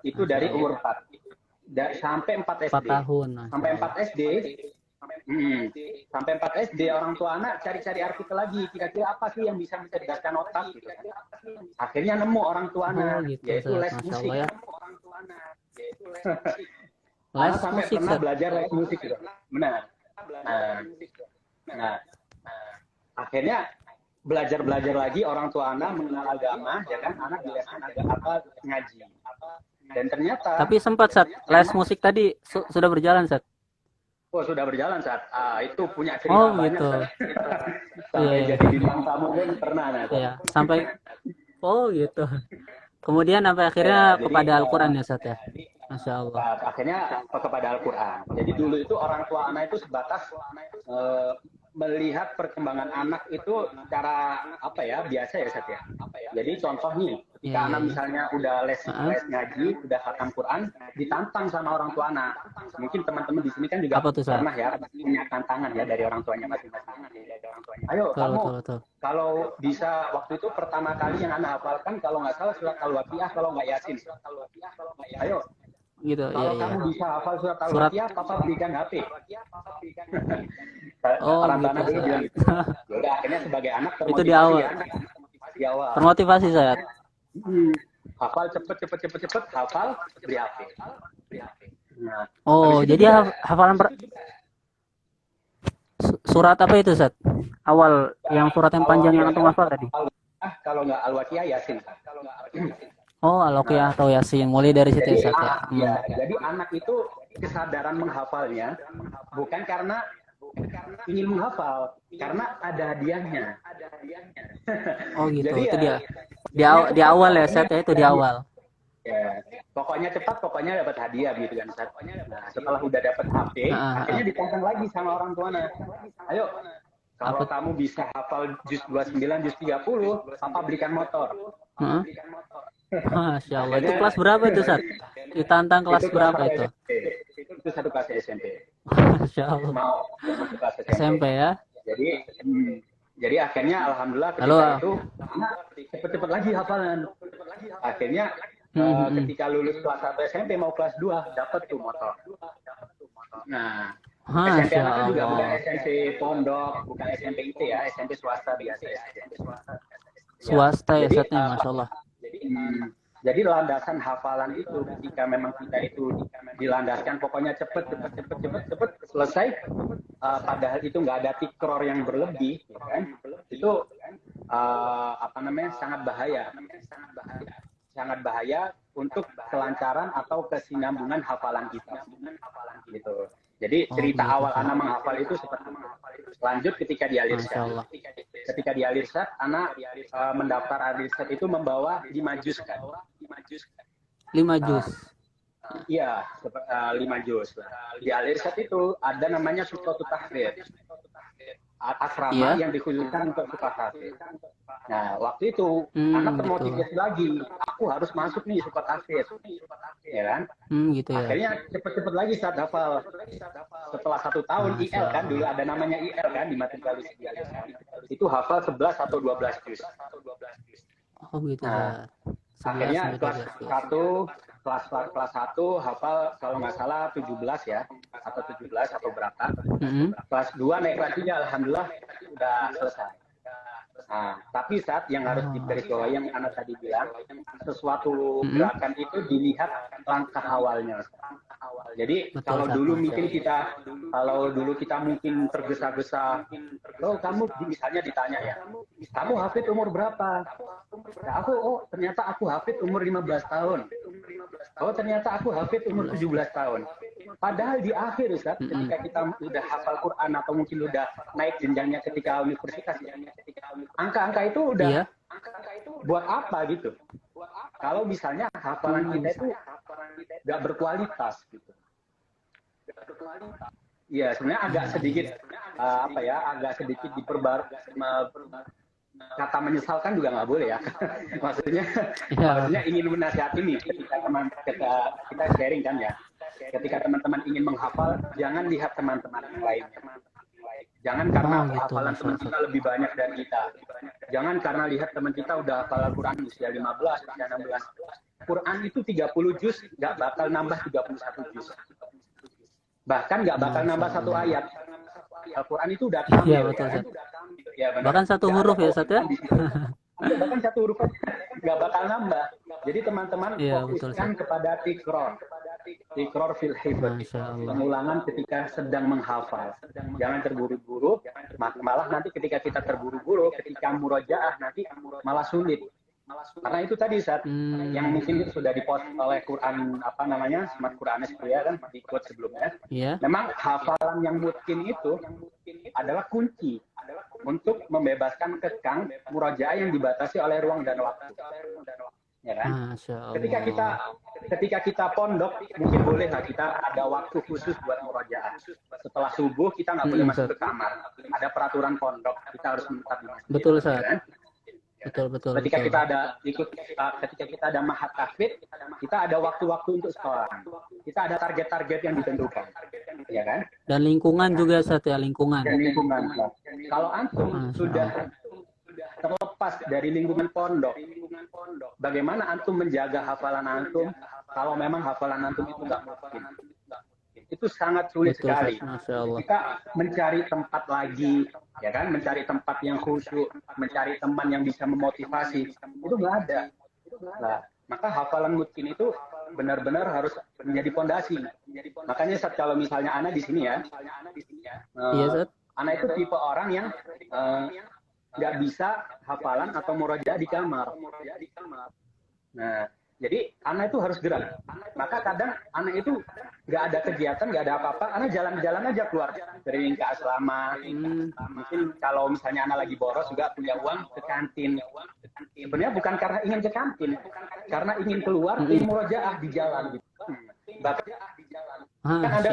Itu dari umur 4. Sampai 4 SD. 4 tahun. Sampai 4 SD. Sampai 4 SD orang tua Anak cari-cari artikel lagi, kira-kira apa sih yang bisa mencerdaskan otak gitu kan. Akhirnya nemu orang tua Anak, yaitu les musik. Ya. Anak sampai pernah belajar les musik gitu. Benar. Nah, akhirnya belajar lagi orang tua Anak mengenal agama, ya kan, Anak dileskan ngaji. Dan ternyata tapi sempat Sat, les musik tadi sudah berjalan, Sat. Oh, sudah berjalan, Sat. Itu punya cerita banyak, gitu. Sat. Sampai jadi bintang tamu pun pernah, Sat. Iya, sampai gitu. Kemudian sampai akhirnya kepada Al-Qur'an ya, Sat ya. Masya Allah. Akhirnya kepada Al-Quran. Jadi dulu itu orang tua Ana itu sebatas melihat perkembangan anak itu secara biasa ya, Sat ya. Jadi contoh nih, ketika anak misalnya udah les ngaji, udah khatam Quran, ditantang sama orang tua Anak. Mungkin teman-teman di sini kan juga pernah ya punya tantangan ya dari orang tuanya masing-masing. Ayo kamu kalau bisa, waktu itu pertama kali yang Anak hafalkan kalau nggak salah surat Al-Waqiah, kalau nggak Yasin. Ayo. Gitu, kalau kamu bisa hafal surat Al-Waqiah, Papa berikan HP. Orang tanah dulu bilang gitu. Yaudah, akhirnya sebagai anak termotivasi. Itu di awal. Termotivasi saya. Hafal cepet, hafal beri HP. Nah, jadi hafalan surat apa itu, Sat? awal yang surat yang panjang yang antum hafal tadi? Kalau nggak Al-Waqiah Yasin. Oh, Al-Waqiah atau Yasin. Mulai dari situ ya, Jadi Ustaz ya. jadi anak itu kesadaran menghafalnya bukan karena ingin menghafal, karena ada hadiahnya. Oh gitu. Jadi Itu ya, di awal ya, Ustaz ya, itu di awal. ya, pokoknya cepat, pokoknya dapat hadiah gitu kan. Nah, setelah udah dapat HP, akhirnya ditantang lagi sama orang tuanya. Ayo, kalau kamu bisa hafal juz 29, juz 30, papa belikan motor. Masya Allah. Itu kelas berapa itu, Ustaz? Ditantang kelas berapa itu? Itu satu kelas SMP. Masya Allah. Mau kelas SMP ya. Jadi akhirnya alhamdulillah ketika itu cepet-cepet lagi hafalan. Akhirnya ketika lulus kelas 1 SMP mau kelas 2 dapat tuh motor. Nah, SMP anak kan juga bukan SMP pondok, bukan SMP IT ya, SMP swasta biasa ya. Swasta ya, Ustaznya, Masya Allah. Jadi landasan hafalan itu ketika memang kita itu dilandaskan pokoknya cepet selesai, padahal itu nggak ada tikror yang berlebih, kan? Itu sangat bahaya untuk kelancaran atau kesinambungan hafalan kita. Gitu. Jadi cerita awal anak menghafal itu seperti itu. Lanjut ketika di Al-Irsyad. Ketika di Al-Irsyad, anak mendaftar Al-Irsyad itu membawa 5 juz kan. 5 juz. Iya, 5 juz. Di Al-Irsyad itu ada namanya Suqatut Tahfidz. Asrama yang dikhususkan untuk suka tahfidz. Nah, waktu itu anak termotivasi lagi, aku harus masuk nih suka tahfidz, ya kan? Gitu ya. Akhirnya cepet-cepet lagi saat hafal. Setelah 1 tahun IL kan, dulu ada namanya IL kan di matrikulasi di Al-Irsyad. Itu hafal 11 atau 12 juz. Oh gitu. Nah, akhirnya kelas 1 hafal kalau nggak salah 17 ya, atau 17 atau berapa. Kelas 2 naik kelas 3 alhamdulillah udah selesai. Nah, tapi saat yang harus digarisbawahi yang anak tadi bilang, sesuatu gerakan itu dilihat langkah awalnya. Jadi kalau dulu kita mungkin tergesa-gesa, kamu misalnya ditanya ya, kamu hafid umur berapa? Nah, ternyata aku hafid umur 15 tahun. Oh, ternyata aku hafid umur 17 tahun. Padahal di akhir Ustaz, ketika kita udah hafal Quran atau mungkin udah naik jenjangnya ketika universitas, angka-angka itu udah buat apa gitu? Kalau misalnya hafalan kita itu nggak berkualitas gitu. Ya sebenarnya agak sedikit kata menyesalkan juga nggak boleh ya. maksudnya ingin menasihati nih ketika kita sharing kan ya. Ketika teman-teman ingin menghafal, jangan lihat teman-teman yang lainnya. Jangan karena hafalan teman kita lebih banyak dari kita. Jangan karena lihat teman kita udah hafal Al-Quran usia 15, usia 16. Quran itu 30 juz, nggak bakal nambah 31 juz. Bahkan nggak bakal nambah 1 ayat. Al-Quran itu udah kamil. Iya, betul, Ustaz. Ya, bahkan 1 huruf ya, Ustaz ya. Bahkan 1 huruf nggak bakal nambah. Jadi teman-teman fokuskan kepada tikror fil hifdz, pengulangan ketika sedang menghafal. Jangan terburu-buru, malah nanti ketika kita terburu-buru, ketika murojaah nanti malah sulit. Karena itu tadi saat yang mungkin sudah dipost oleh Quran Smart Quran ya kan di quote sebelumnya. Memang hafalan yang mungkin itu adalah kunci untuk membebaskan kekang murojaah yang dibatasi oleh ruang dan waktu. Ya kan? Ketika kita pondok mungkin boleh lah kita ada waktu khusus buat murojaah. Setelah subuh kita nggak boleh masuk ke kamar. Ada peraturan pondok, kita harus menetap di masjid. Betul, Ustaz. Kan? Betul. Ketika kita ada mahat tahfidz, kita ada waktu-waktu untuk sekolah. Kita ada target-target yang ditentukan, ya kan? Dan lingkungan juga, Ustaz ya, lingkungan. Kalau antum sudah terlepas dari lingkungan pondok, bagaimana antum menjaga hafalan antum kalau memang hafalan antum itu nggak mungkin? Itu sangat sulit sekali. Kita mencari tempat lagi, ya kan? Mencari tempat yang khusyuk, mencari teman yang bisa memotivasi, itu nggak ada. Nah, maka hafalan mungkin itu benar-benar harus menjadi fondasi. Makanya kalau misalnya Ana di sini ya, Ana itu tipe orang yang nggak bisa hafalan atau murojaah di kamar. Nah, jadi anak itu harus gerak. Maka kadang anak itu nggak ada kegiatan, nggak ada apa-apa, anak jalan-jalan aja keluar dari ke asrama. Mungkin kalau misalnya anak lagi boros juga punya uang ke kantin. Sebenarnya bukan karena ingin ke kantin, karena ingin keluar ingin murojaah di jalan gitu. Bahkan ada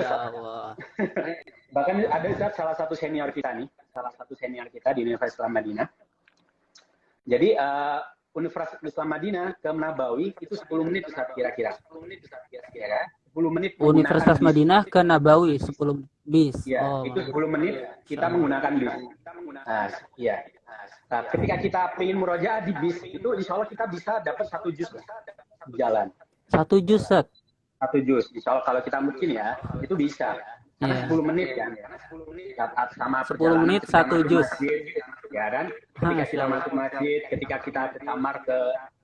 bahkan ada salah satu senior kita nih, di Universitas Madinah. Jadi Universitas Islam Madinah ke Nabawi itu 10 menit Ustaz kira-kira. 10 menit. Universitas Madinah ke Nabawi 10 bis. Ya, itu 10 menit kita menggunakan bis. Nah, iya. Nah, ketika kita ingin murojaah di bis itu insya Allah kita bisa dapat 1 juz di jalan. 1 juz, Ustaz. 1 juz. Insya Allah kalau kita mungkin ya, itu bisa. Karena 10 menit kan. Sama 10 menit 1 juz. Ya kan? Ketika kita masuk masjid, ketika kita ke kamar, ke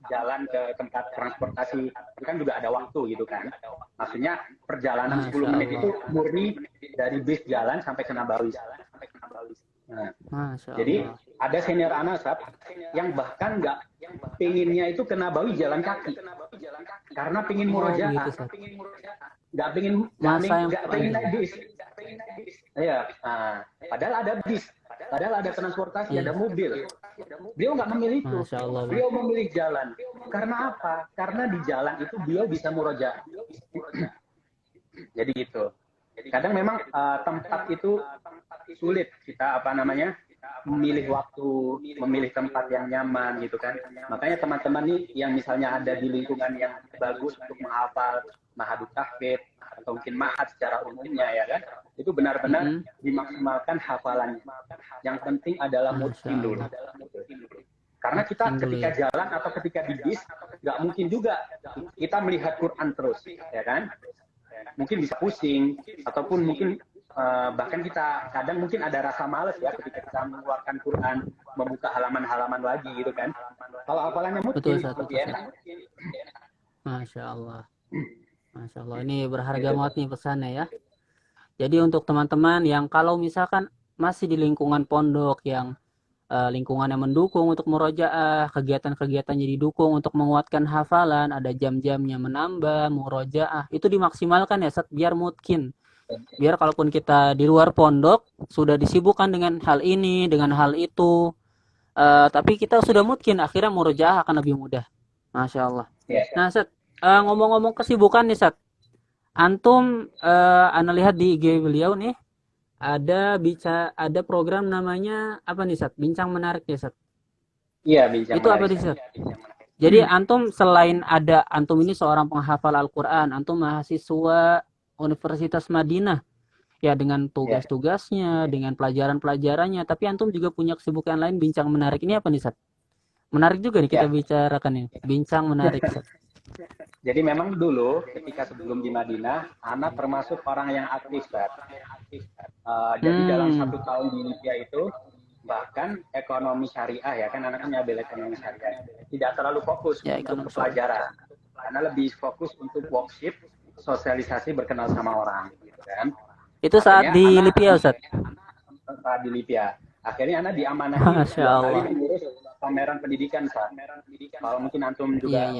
jalan, ke tempat transportasi, itu kan juga ada waktu gitu kan. Maksudnya perjalanan 10 menit itu murni dari bis jalan sampai ke Nabawi. Nah, jadi ada senior anak yang bahkan nggak pengennya itu ke Nabawi jalan kaki. Karena pengen murojaah. Nggak pengen naik bis. Iya, padahal ada bis, padahal ada transportasi, ada mobil. Beliau nggak memilih itu, beliau memilih jalan. Karena apa? Karena di jalan itu beliau bisa murojaah. Jadi gitu. Kadang memang tempat itu sulit kita memilih waktu, memilih tempat yang nyaman gitu kan. Makanya teman-teman nih yang misalnya ada di lingkungan yang bagus untuk menghafal mahadut tahfidz atau mungkin ma'had secara umumnya ya kan, itu benar-benar dimaksimalkan hafalannya. Yang penting adalah mutqin dulu. Karena kita ketika jalan atau ketika di bis nggak mungkin juga kita melihat Quran terus, ya kan? Mungkin bisa pusing ataupun mungkin bahkan kita kadang mungkin ada rasa malas ya ketika kita mengeluarkan Quran, membuka halaman-halaman lagi gitu kan. Kalau hafalannya mungkin lebih enak. Masya Allah. Masya Allah, ini berharga banget nih pesannya ya. Jadi untuk teman-teman yang kalau misalkan masih di lingkungan pondok yang lingkungannya mendukung untuk murojaah, kegiatan-kegiatannya didukung untuk menguatkan hafalan, ada jam-jamnya menambah, murojaah, itu dimaksimalkan ya, biar mungkin. Biar kalaupun kita di luar pondok sudah disibukkan dengan hal ini, dengan hal itu, tapi kita sudah mungkin akhirnya murojaah akan lebih mudah. Masya Allah. Nah, Seth, ngomong-ngomong kesibukan nih, Seth. Antum, Anda lihat di IG beliau nih, ada program namanya apa nih, Seth? Bincang menarik ya, Seth? Iya, bincang itu menarik. Apa nih, Seth? Jadi antum selain antum ini seorang penghafal Al-Quran, antum mahasiswa Universitas Madinah, ya dengan tugas-tugasnya, dengan pelajaran-pelajarannya, tapi antum juga punya kesibukan lain. Bincang menarik ini apa nih, Seth? Menarik juga nih kita bicarakan ya, bincang menarik. Jadi memang dulu ketika sebelum di Madinah, anak termasuk orang yang aktif, Seth. Jadi dalam 1 tahun di Libya itu, bahkan ekonomi syariah ya kan, anaknya ambil ekonomi syariah, tidak terlalu fokus untuk pelajaran, karena lebih fokus untuk workshop, sosialisasi, berkenal sama orang, gitu kan. Itu saat di Libya, Ustaz? Saat di Libya. Akhirnya anak diamanahi 2 kali mengurus pameran pendidikan, Ustaz. Kalau mungkin antum juga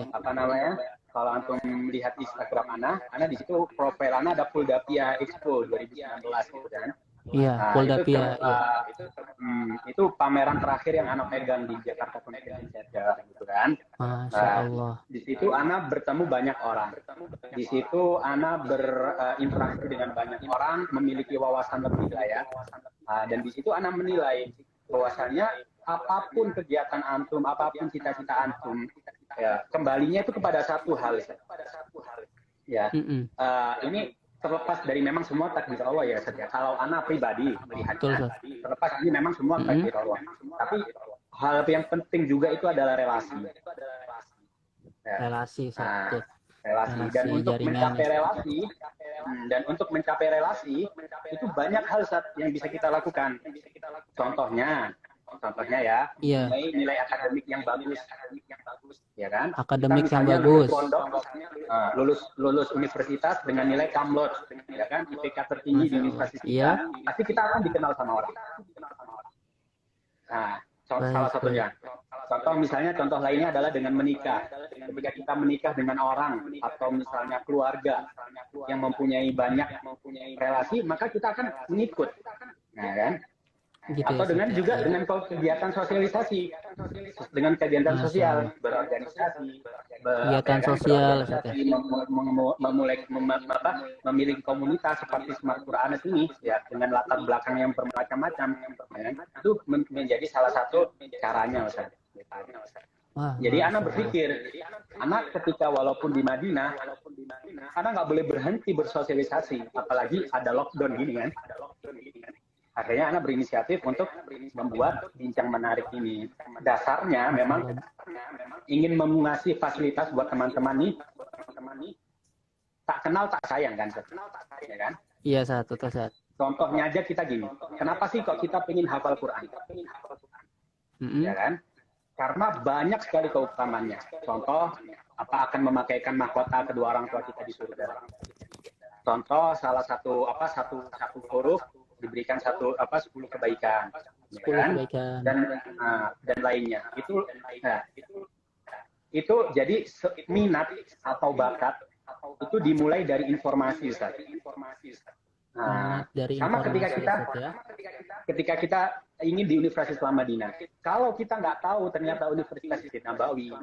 kalau antum lihat Instagram anak di situ profil anak ada Puldapia Expo 2019 gitu kan. Iya, Puldapia. Itu pameran terakhir yang anak pegang di Jakarta Convention Center gitu kan. Masya Allah. Di situ anak bertemu banyak orang. Di situ anak berinteraksi dengan banyak orang, memiliki wawasan lebih lah ya. Dan di situ anak menilai bahwasannya apapun kegiatan antum, apapun cita-cita antum, ya kembalinya itu kepada satu hal. Ya, ini terlepas dari memang semua takdir Allah ya, kalau anak pribadi melihatnya, terlepas ini memang semua takdir Allah. Tapi hal yang penting juga itu adalah relasi. Ya. Relasi, satu. Relasi. Dan untuk mencapai relasi itu banyak hal yang bisa kita lakukan. Contohnya Contohnya ya, Iya. nilai akademik yang bagus, ya kan? Akademik Kita yang misalnya bagus. lulus universitas dengan nilai kamlot, ya kan? IPK tertinggi di universitas Iya. kita, pasti kita akan dikenal sama orang. Nah, salah satunya. Contoh lainnya adalah dengan menikah. Ketika kita menikah dengan orang atau misalnya keluarga yang mempunyai banyak relasi, maka kita akan mengikut. Nah, kan? Gitu Atau ya, dengan Ustaz, juga ya. dengan kegiatan sosialisasi, dengan kegiatan Masya sosial, Allah. berorganisasi, Kegiatan sosial, Ustaz, ya. memiliki komunitas seperti Smart Quran ini, ya, dengan latar belakang yang bermacam-macam, ya, itu menjadi salah satu caranya, Ustaz. Wah, Jadi Masya anak Allah. berpikir, anak ketika walaupun di Madinah, anak nggak boleh berhenti bersosialisasi, apalagi ada lockdown gini kan. Akhirnya anak berinisiatif untuk membuat bincang menarik ini. Dasarnya memang ingin mengasih fasilitas buat teman-teman nih, tak kenal tak sayang kan, ya kan? Iya, satu Ustaz. Contohnya aja kita gini, kenapa sih kok kita pengen hafal Quran? Ya kan? Karena banyak sekali keutamaannya. Contoh, akan memakaikan mahkota kedua orang tua kita di surga. Contoh, salah satu satu huruf diberikan 10 kebaikan, 10 kan? kebaikan. Dan lainnya. Itu jadi minat atau bakat itu dimulai dari informasi, Ustaz. Nah, dari sama ketika kita ingin di Universitas Islam Madinah. Kalau kita nggak tahu ternyata Universitas Nabawi,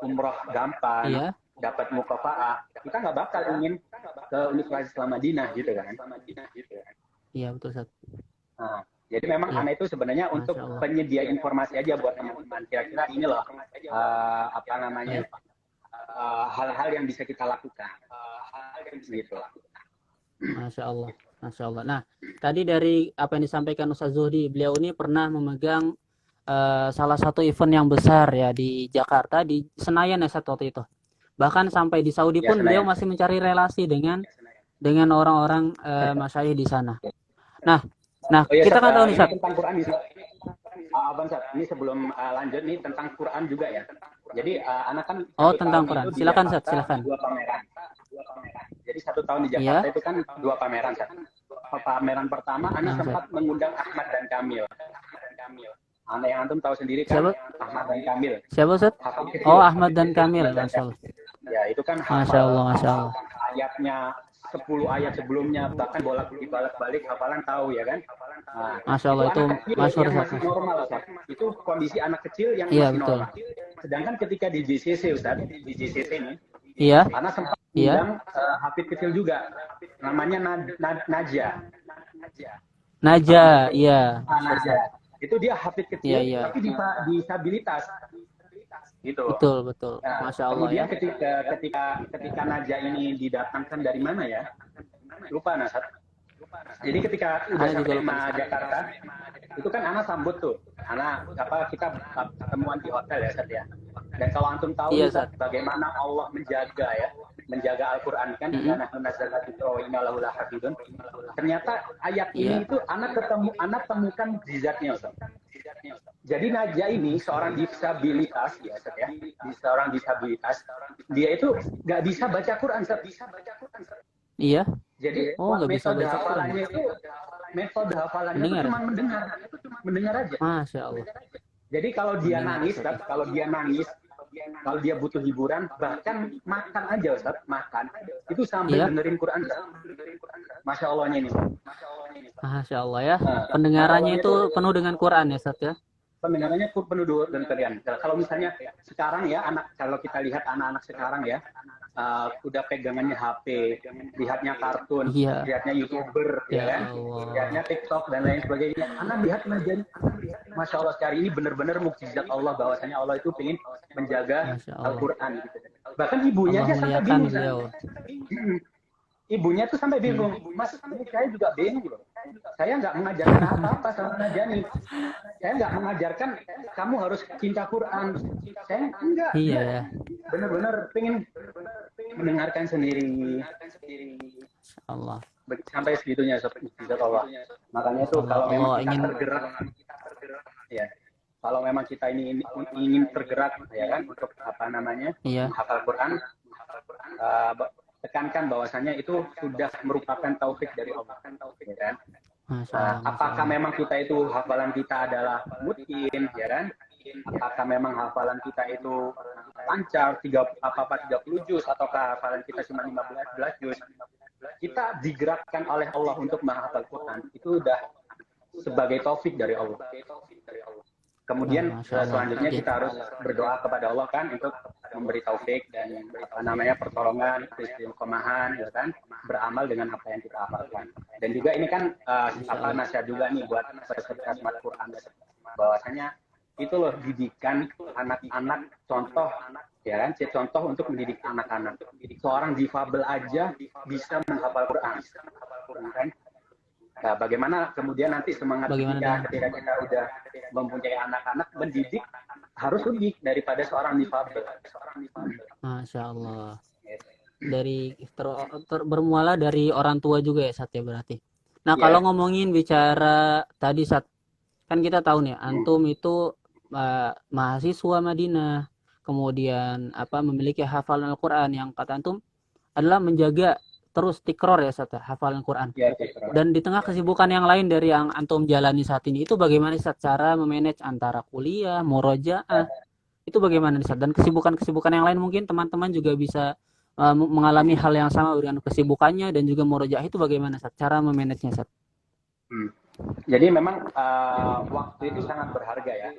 umroh gampang, Iya. dapat muqafaah, kita nggak bakal ingin ke Universitas Islam Madinah gitu kan. Iya, betul, Ustaz. Nah, jadi memang anak itu sebenarnya untuk penyedia informasi aja buat teman-teman. Kira-kira ini loh hal-hal yang bisa kita lakukan. Gitu. Masya Allah, Masya Allah. Nah, tadi dari apa yang disampaikan Ustaz Zuhdi, beliau ini pernah memegang salah satu event yang besar ya di Jakarta, di Senayan ya saat waktu itu. Bahkan sampai di Saudi pun beliau masih mencari relasi dengan orang-orang masyayikh di sana. Nah, kita kan tahu nih, Ustaz. Tentang Quran Abang Ustaz, ini sebelum lanjut nih tentang Quran juga ya. Jadi anak kan tentang Quran. Silakan Ustaz, silakan. 2 pameran. Jadi 1 tahun di Jakarta itu kan 2 pameran, Ustaz. Pameran pertama anak sempat mengundang Ahmad dan Kamil. Anak yang antum tahu sendiri kan, Ahmad dan Kamil. Siapa, Ustaz? Oh, Ahmad dan Kamil, Masya Allah. Ya, itu kan Masya Allah, Masya Allah. Ayatnya 10 ayat sebelumnya, bahkan bolak-balik hafalan tahu ya kan. Nah, Masya Allah, itu masyhur, masih normal, Ustaz. Itu kondisi anak kecil yang masih normal. Sedangkan ketika di JCC, Ustaz, di JCC ini, anak sempat mengundang hafid kecil juga, namanya Naja. Iya. Naja. Itu dia hafid kecil, tapi disabilitas. Gitu. Betul. Nah, Masya Allah kemudian ya. ketika Naja ini didatangkan dari mana ya? Lupa, Nasat. Jadi ketika udah sampai Jakarta, itu kan anak sambut tuh. Kita ketemuan di hotel ya, Ustaz ya. Dan kalau antum tahu Ustaz, bagaimana Allah menjaga Al-Qur'an kan, karena nazzalna dzikra wa inna lahu lahafidun. Ternyata ayat ini itu anak temukan mukjizatnya, Ustaz. Jadi Naja ini seorang disabilitas, ya, Ustaz ya. Seorang disabilitas, dia itu nggak bisa baca Quran, Ustaz. Iya. Jadi metode hafalannya itu cuma mendengar aja. Masya Allah. Jadi kalau dia nangis, kalau dia butuh hiburan, bahkan makan aja, Ustaz, itu sambil dengerin Quran. Masya Allahnya ini. Masya Allah ya. Pendengarannya itu penuh dengan Quran ya, Ustaz ya. Pendengarannya penuh dengan Quran. Kalau misalnya sekarang ya, kalau kita lihat anak-anak sekarang ya, udah pegangannya HP, lihatnya kartun, lihatnya YouTuber, ya kan, lihatnya TikTok dan lain sebagainya. Anak lihat Naja, Masya Allah, sekali ini benar-benar mukjizat Allah, bahwasanya Allah itu ingin menjaga Al-Quran. Gitu. Bahkan ibunya aja sampai bingung. Ibunya tuh sampai bingung, Mas, saya juga bingung loh. Saya nggak mengajarkan apa-apa sama Najani. Saya nggak mengajarkan kamu harus cinta Quran. Saya enggak. Iya. Benar-benar pengen mendengarkan sendiri. Allah. sampai segitunya Ustaz Allah. Makanya itu Allah kalau memang Allah kita ingin tergerak, ya, kalau memang kita ini ingin tergerak, ya kan, untuk apa namanya, iya menghafal Quran, uh, tekankan bahwasanya itu sudah merupakan taufik dari Allah, ya kan. Masya Allah Masya Apakah Allah memang kita itu hafalan kita adalah mungkin, ya kan? Apakah memang hafalan kita itu lancar 30 juz ataukah hafalan kita cuma 15 juz? Kita digerakkan oleh Allah untuk menghafal Quran itu udah sebagai taufik dari Allah. Kemudian Masya Allah selanjutnya Oke. kita harus berdoa kepada Allah kan untuk memberi taufik dan apa namanya pertolongan, istiqomahan, ya kan, beramal dengan apa yang kita hafalkan. Dan juga ini kan apa nasihat juga nih buat peserta Smart Quran bahwasanya itu loh didikan anak-anak contoh, ya kan, contoh untuk mendidik anak-anak. Seorang difabel aja bisa menghafal Quran, kan? Nah, bagaimana kemudian nanti semangat ketika kita udah mempunyai anak-anak, mendidik harus lebih daripada seorang difabel. Masya Allah. Dari bermula dari orang tua juga ya Sat ya berarti. Nah kalau ngomongin bicara tadi Sat, kan kita tahu nih antum itu mahasiswa Madinah, kemudian apa memiliki hafalan Al-Quran yang kata antum adalah menjaga terus tikror ya Sat, hafalan Quran. Dan di tengah kesibukan yang lain dari yang antum jalani saat ini, itu bagaimana Sat cara memanage antara kuliah, murojaah, itu bagaimana Sat? Dan kesibukan-kesibukan yang lain mungkin teman-teman juga bisa mengalami hal yang sama dengan kesibukannya dan juga murojaah, itu bagaimana Sat cara memanagenya Sat? Jadi memang waktu itu sangat berharga ya.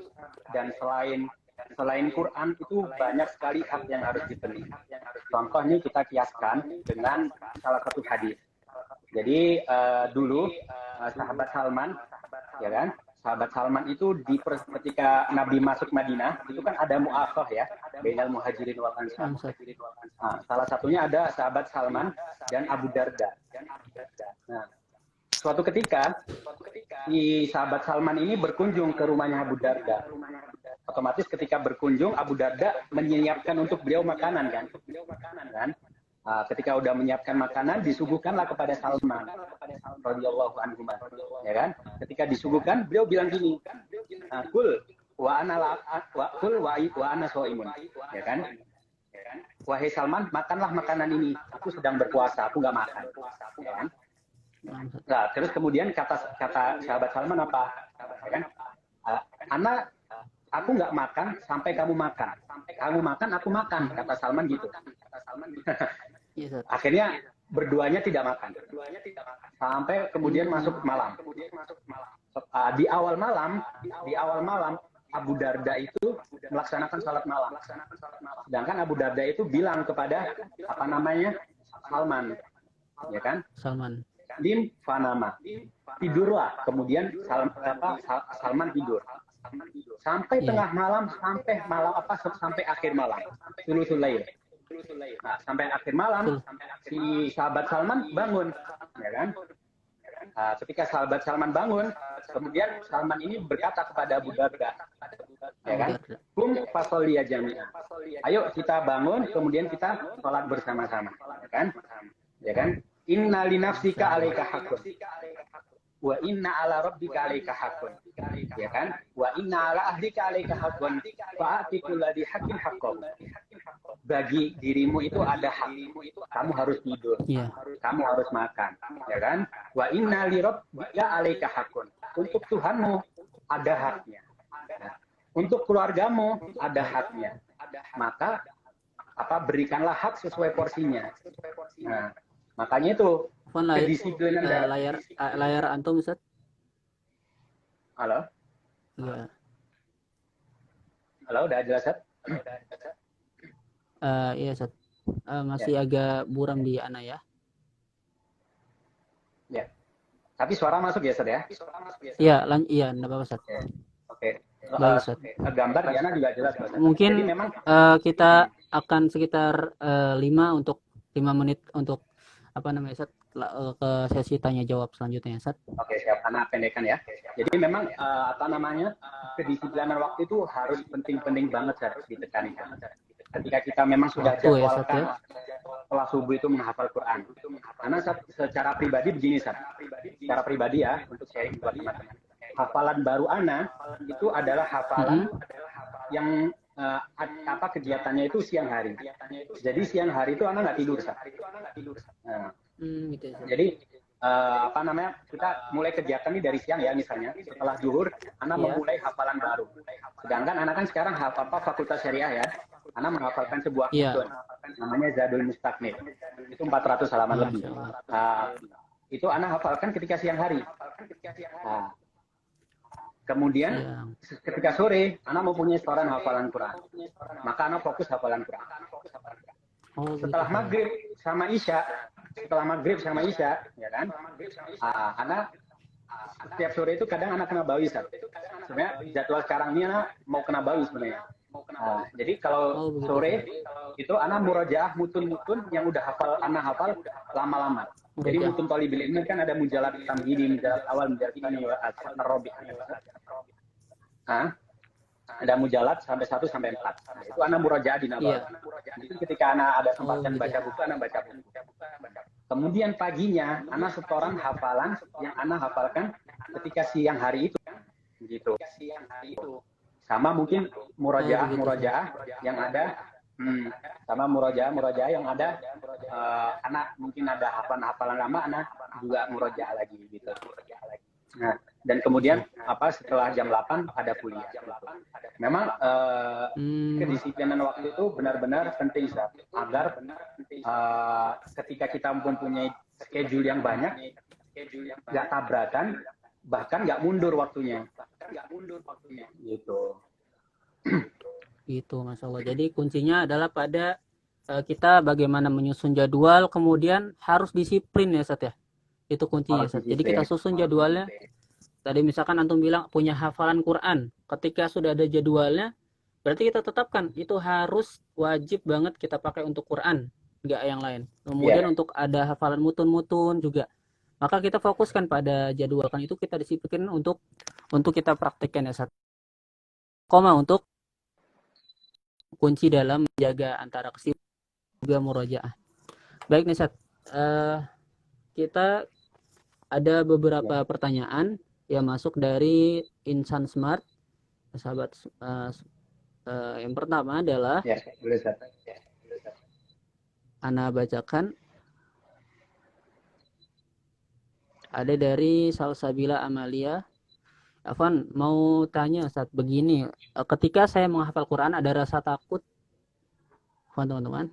Dan selain Quran itu banyak sekali hak yang harus dipenuhi. Contohnya kita kiaskan dengan salah satu hadis. Jadi dulu sahabat Salman, ya kan? Sahabat Salman itu ketika Nabi masuk Madinah, itu kan ada mu'akhah ya, bainal muhajirin wal ansar. Nah, salah satunya ada sahabat Salman dan Abu Darda. Nah, suatu ketika si sahabat Salman ini berkunjung ke rumahnya Abu Darda. Otomatis ketika berkunjung, Abu Darda menyiapkan untuk beliau makanan kan. Ketika udah menyiapkan makanan, disuguhkanlah kepada Salman radhiyallahu anhu, ya kan? Ketika disuguhkan, beliau bilang gini, kul wa ana shaimun, ya kan? Wahai Salman, makanlah makanan ini. Aku sedang berpuasa, aku nggak makan, ya kan? Nah, terus kemudian kata sahabat Salman apa? Ya kan? Aku nggak makan sampai kamu makan. Kamu makan, aku makan. Kata Salman gitu. Akhirnya berduanya tidak makan. Sampai kemudian masuk malam. Di awal malam Abu Darda itu melaksanakan salat malam. Sedangkan Abu Darda itu bilang kepada apa namanya Salman, ya kan? Lim fanama, tidurlah. Kemudian Salman tidur sampai tengah malam, sampai akhir malam, sulusul lail. Nah, sampai akhir malam si sahabat Salman bangun, ya kan? Ketika sahabat Salman bangun, kemudian Salman ini berkata kepada Abu Darda, ya kan? Kum fasoliyah jami'ah. Ayo kita bangun, kemudian kita sholat bersama-sama, ya kan? Ya kan? Inna li nafsika 'alaika haqqun. Wa inna ala rabbika 'alaika haqqun. Ya kan? Wa inna ala ahlika 'alaika haqqun. Fa'ati kulli haqqin haqqahu. Bagi dirimu itu ada hak. Kamu harus tidur. Kamu harus makan, ya kan? Wa inna li rabbika 'alaika haqqun. Untuk Tuhanmu ada haknya. Untuk keluargamu ada haknya. Maka berikanlah hak sesuai porsinya. Nah, makanya itu kedisiplinan layar antum Ustaz. Halo? Iya. Halo, udah jelas Ustaz? Iya Ustaz. Masih agak buram di ana ya. Ya. Tapi suara masuk ya Ustaz ya? Iya, iya, enggak apa-apa Ustaz. Oke. Baik, Ustaz. Gambar Diana juga jelas Ustaz. Mungkin jadi memang kita akan sekitar 5 menit untuk apa namanya Ustaz ke sesi tanya jawab selanjutnya Ustaz. Oke, siap. Karena pendekan ya. Jadi memang kedisiplinan waktu itu harus penting-penting banget Ustaz ditekankan. ketika kita memang sudah Waktu ya, Sat, jadwalkan ya. setelah subuh itu menghafal Quran. Karena secara pribadi begini, Sat. Secara pribadi ya, untuk sharing buat teman-teman. Hafalan baru ana itu adalah hafalan yang kegiatannya itu siang hari. Jadi siang hari itu ana nggak tidur, Sat. Nah, Gitu ya, Sat. jadi kita mulai kegiatan ini dari siang ya, misalnya setelah zuhur ana memulai hafalan baru. Sedangkan ana kan sekarang fakultas syariah ya, ana menghafalkan sebuah mutun namanya Zadul Mustaqnil, itu 400 halaman lebih. Itu ana hafalkan ketika siang hari. Kemudian ketika sore ana mempunyai setoran hafalan Quran, maka ana fokus hafalan Quran. Setelah maghrib sama isya, ya kan? Anak setiap sore itu kadang anak kena bawi, Sat. Sebenarnya jadwal sekarang ini anak mau kena bawi sebenarnya. Jadi kalau sore itu anak murojaah mutun-mutun yang udah anak hafal lama-lama. Jadi mutun tolibil ilmi kan ada mujalad tamhidi, mujalad awal, mujalad ini, Ar-Rabi'. Ada mujalad sampai 1 sampai 4. Nah, itu anak murojaah di Nabawi. Itu ketika anak ada kesempatan baca buku, anak baca buku. Kemudian paginya anak setoran hafalan yang anak hafalkan ketika siang hari itu, gitu. Sama mungkin murojaah yang ada, sama murojaah yang ada, anak mungkin ada hafalan lama, anak juga murojaah lagi, gitu. Nah, dan kemudian setelah jam 8 ada kuliah. Memang kedisiplinan waktu itu benar-benar penting, Sat, agar ketika kita mempunyai schedule yang banyak, nggak tabrakan, bahkan nggak mundur waktunya. Gitu. Gitu, Masya Allah. Jadi kuncinya adalah pada kita bagaimana menyusun jadwal, kemudian harus disiplin ya, Sat, ya. Itu kuncinya, Sat. Jadi kita susun jadwalnya. Tadi misalkan antum bilang punya hafalan Quran, ketika sudah ada jadwalnya, berarti kita tetapkan itu harus wajib banget kita pakai untuk Quran, nggak yang lain. Kemudian untuk ada hafalan mutun-mutun juga, maka kita fokuskan pada jadwalkan itu, kita disiplin untuk kita praktekkan ya, Sat. Untuk kunci dalam menjaga antara kesibukan juga murojaah. Baik nih, Sat. Kita ada beberapa pertanyaan yang masuk dari Insan Smart, sahabat. Yang pertama adalah Ana bacakan, ada dari Salsabila Amalia. Afwan, mau tanya saat begini, ketika saya menghafal Quran ada rasa takut, teman-teman,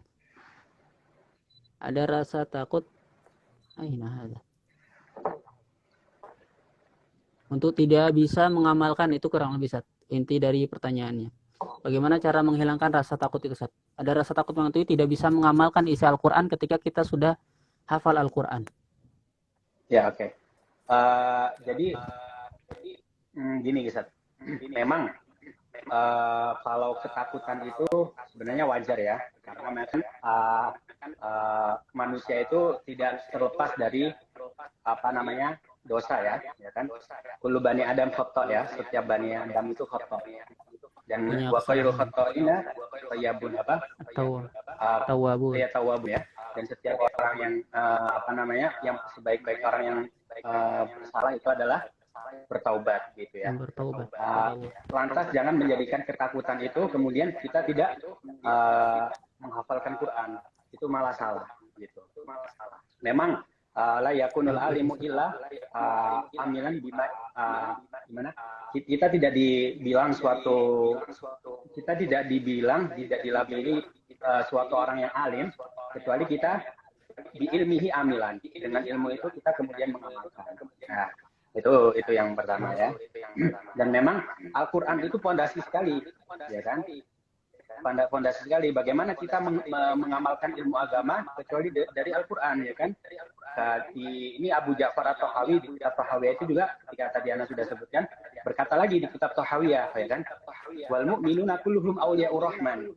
ada rasa takut untuk tidak bisa mengamalkan, itu kurang lebih, Sat, inti dari pertanyaannya. Bagaimana cara menghilangkan rasa takut itu, Sat? Ada rasa takut itu tidak bisa mengamalkan isi Al-Quran ketika kita sudah hafal Al-Quran. Ya, oke. Jadi gini, Sat. Memang kalau ketakutan itu sebenarnya wajar ya, karena memang manusia itu tidak terlepas dari dosa ya kan. Kullu bani Adam khata' ya, setiap bani Adam itu khata'. Dan wa khairul khata'ina tayyibun tawwabun ya. Dan setiap orang yang yang sebaik-baik orang yang bersalah itu adalah bertaubat, gitu ya. Lantas jangan menjadikan ketakutan itu kemudian kita tidak menghafalkan Quran, itu malah salah, gitu. Memang la yakunul alimu illa amilan bima gimana? Kita tidak dibilang tidak dilabeli suatu orang yang alim kecuali kita diilmihi amilan. Dengan ilmu itu kita kemudian mengamalkan. Nah, itu yang pertama ya. Dan memang Al-Qur'an itu pondasi sekali, ya kan? Fondasi sekali. Bagaimana kita mengamalkan ilmu agama kecuali dari Al-Qur'an, ya kan? Ini Abu Ja'far At-Tahawi di kitab Tahawiyah itu juga, ketika tadi Anda sudah sebutkan, berkata lagi di kitab Tahawiyah, ya kan? Wal mu'minuna kulluhum awliya'ur rahman.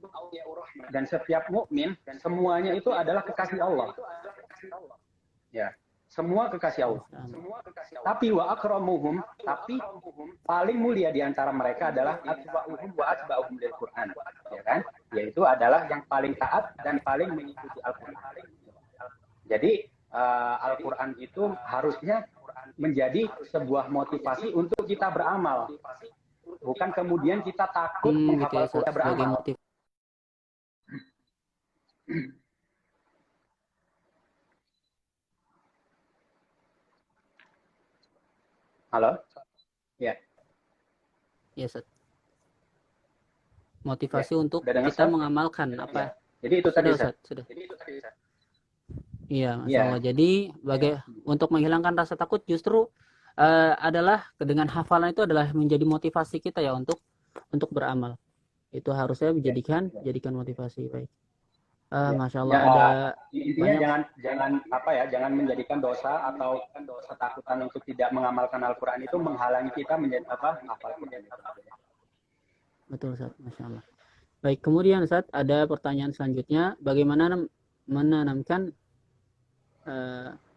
Dan setiap mukmin semuanya itu adalah kekasih Allah. Ya. semua kekasih Allah. Tapi wa akramuhum, tapi paling mulia di antara mereka adalah atba'uhum wa atba'uhum lil Quran, ya kan? Yaitu adalah yang paling taat dan paling mengikuti Al-Qur'an. Jadi Al-Qur'an itu harusnya menjadi sebuah motivasi untuk kita beramal. Bukan kemudian kita takut menghafal gitu ya, Quran beramal. motif. Halo? Ya. Ya, Ustaz. Motivasi untuk Udah kita mengamalkan apa? Jadi itu sudah, tadi, Ustaz. Sudah. Iya, Masya Iya. Allah. Jadi untuk menghilangkan rasa takut justru adalah dengan hafalan itu adalah menjadi motivasi kita ya untuk beramal. Itu harusnya jadikan motivasi. Baik. Masya Allah, Ya, ada intinya jangan menjadikan dosa atau ketakutan untuk tidak mengamalkan Al-Quran itu menghalangi kita menghafal Quran. Betul, Ustaz. Masya Allah. Baik, kemudian Ustaz, ada pertanyaan selanjutnya, bagaimana menanamkan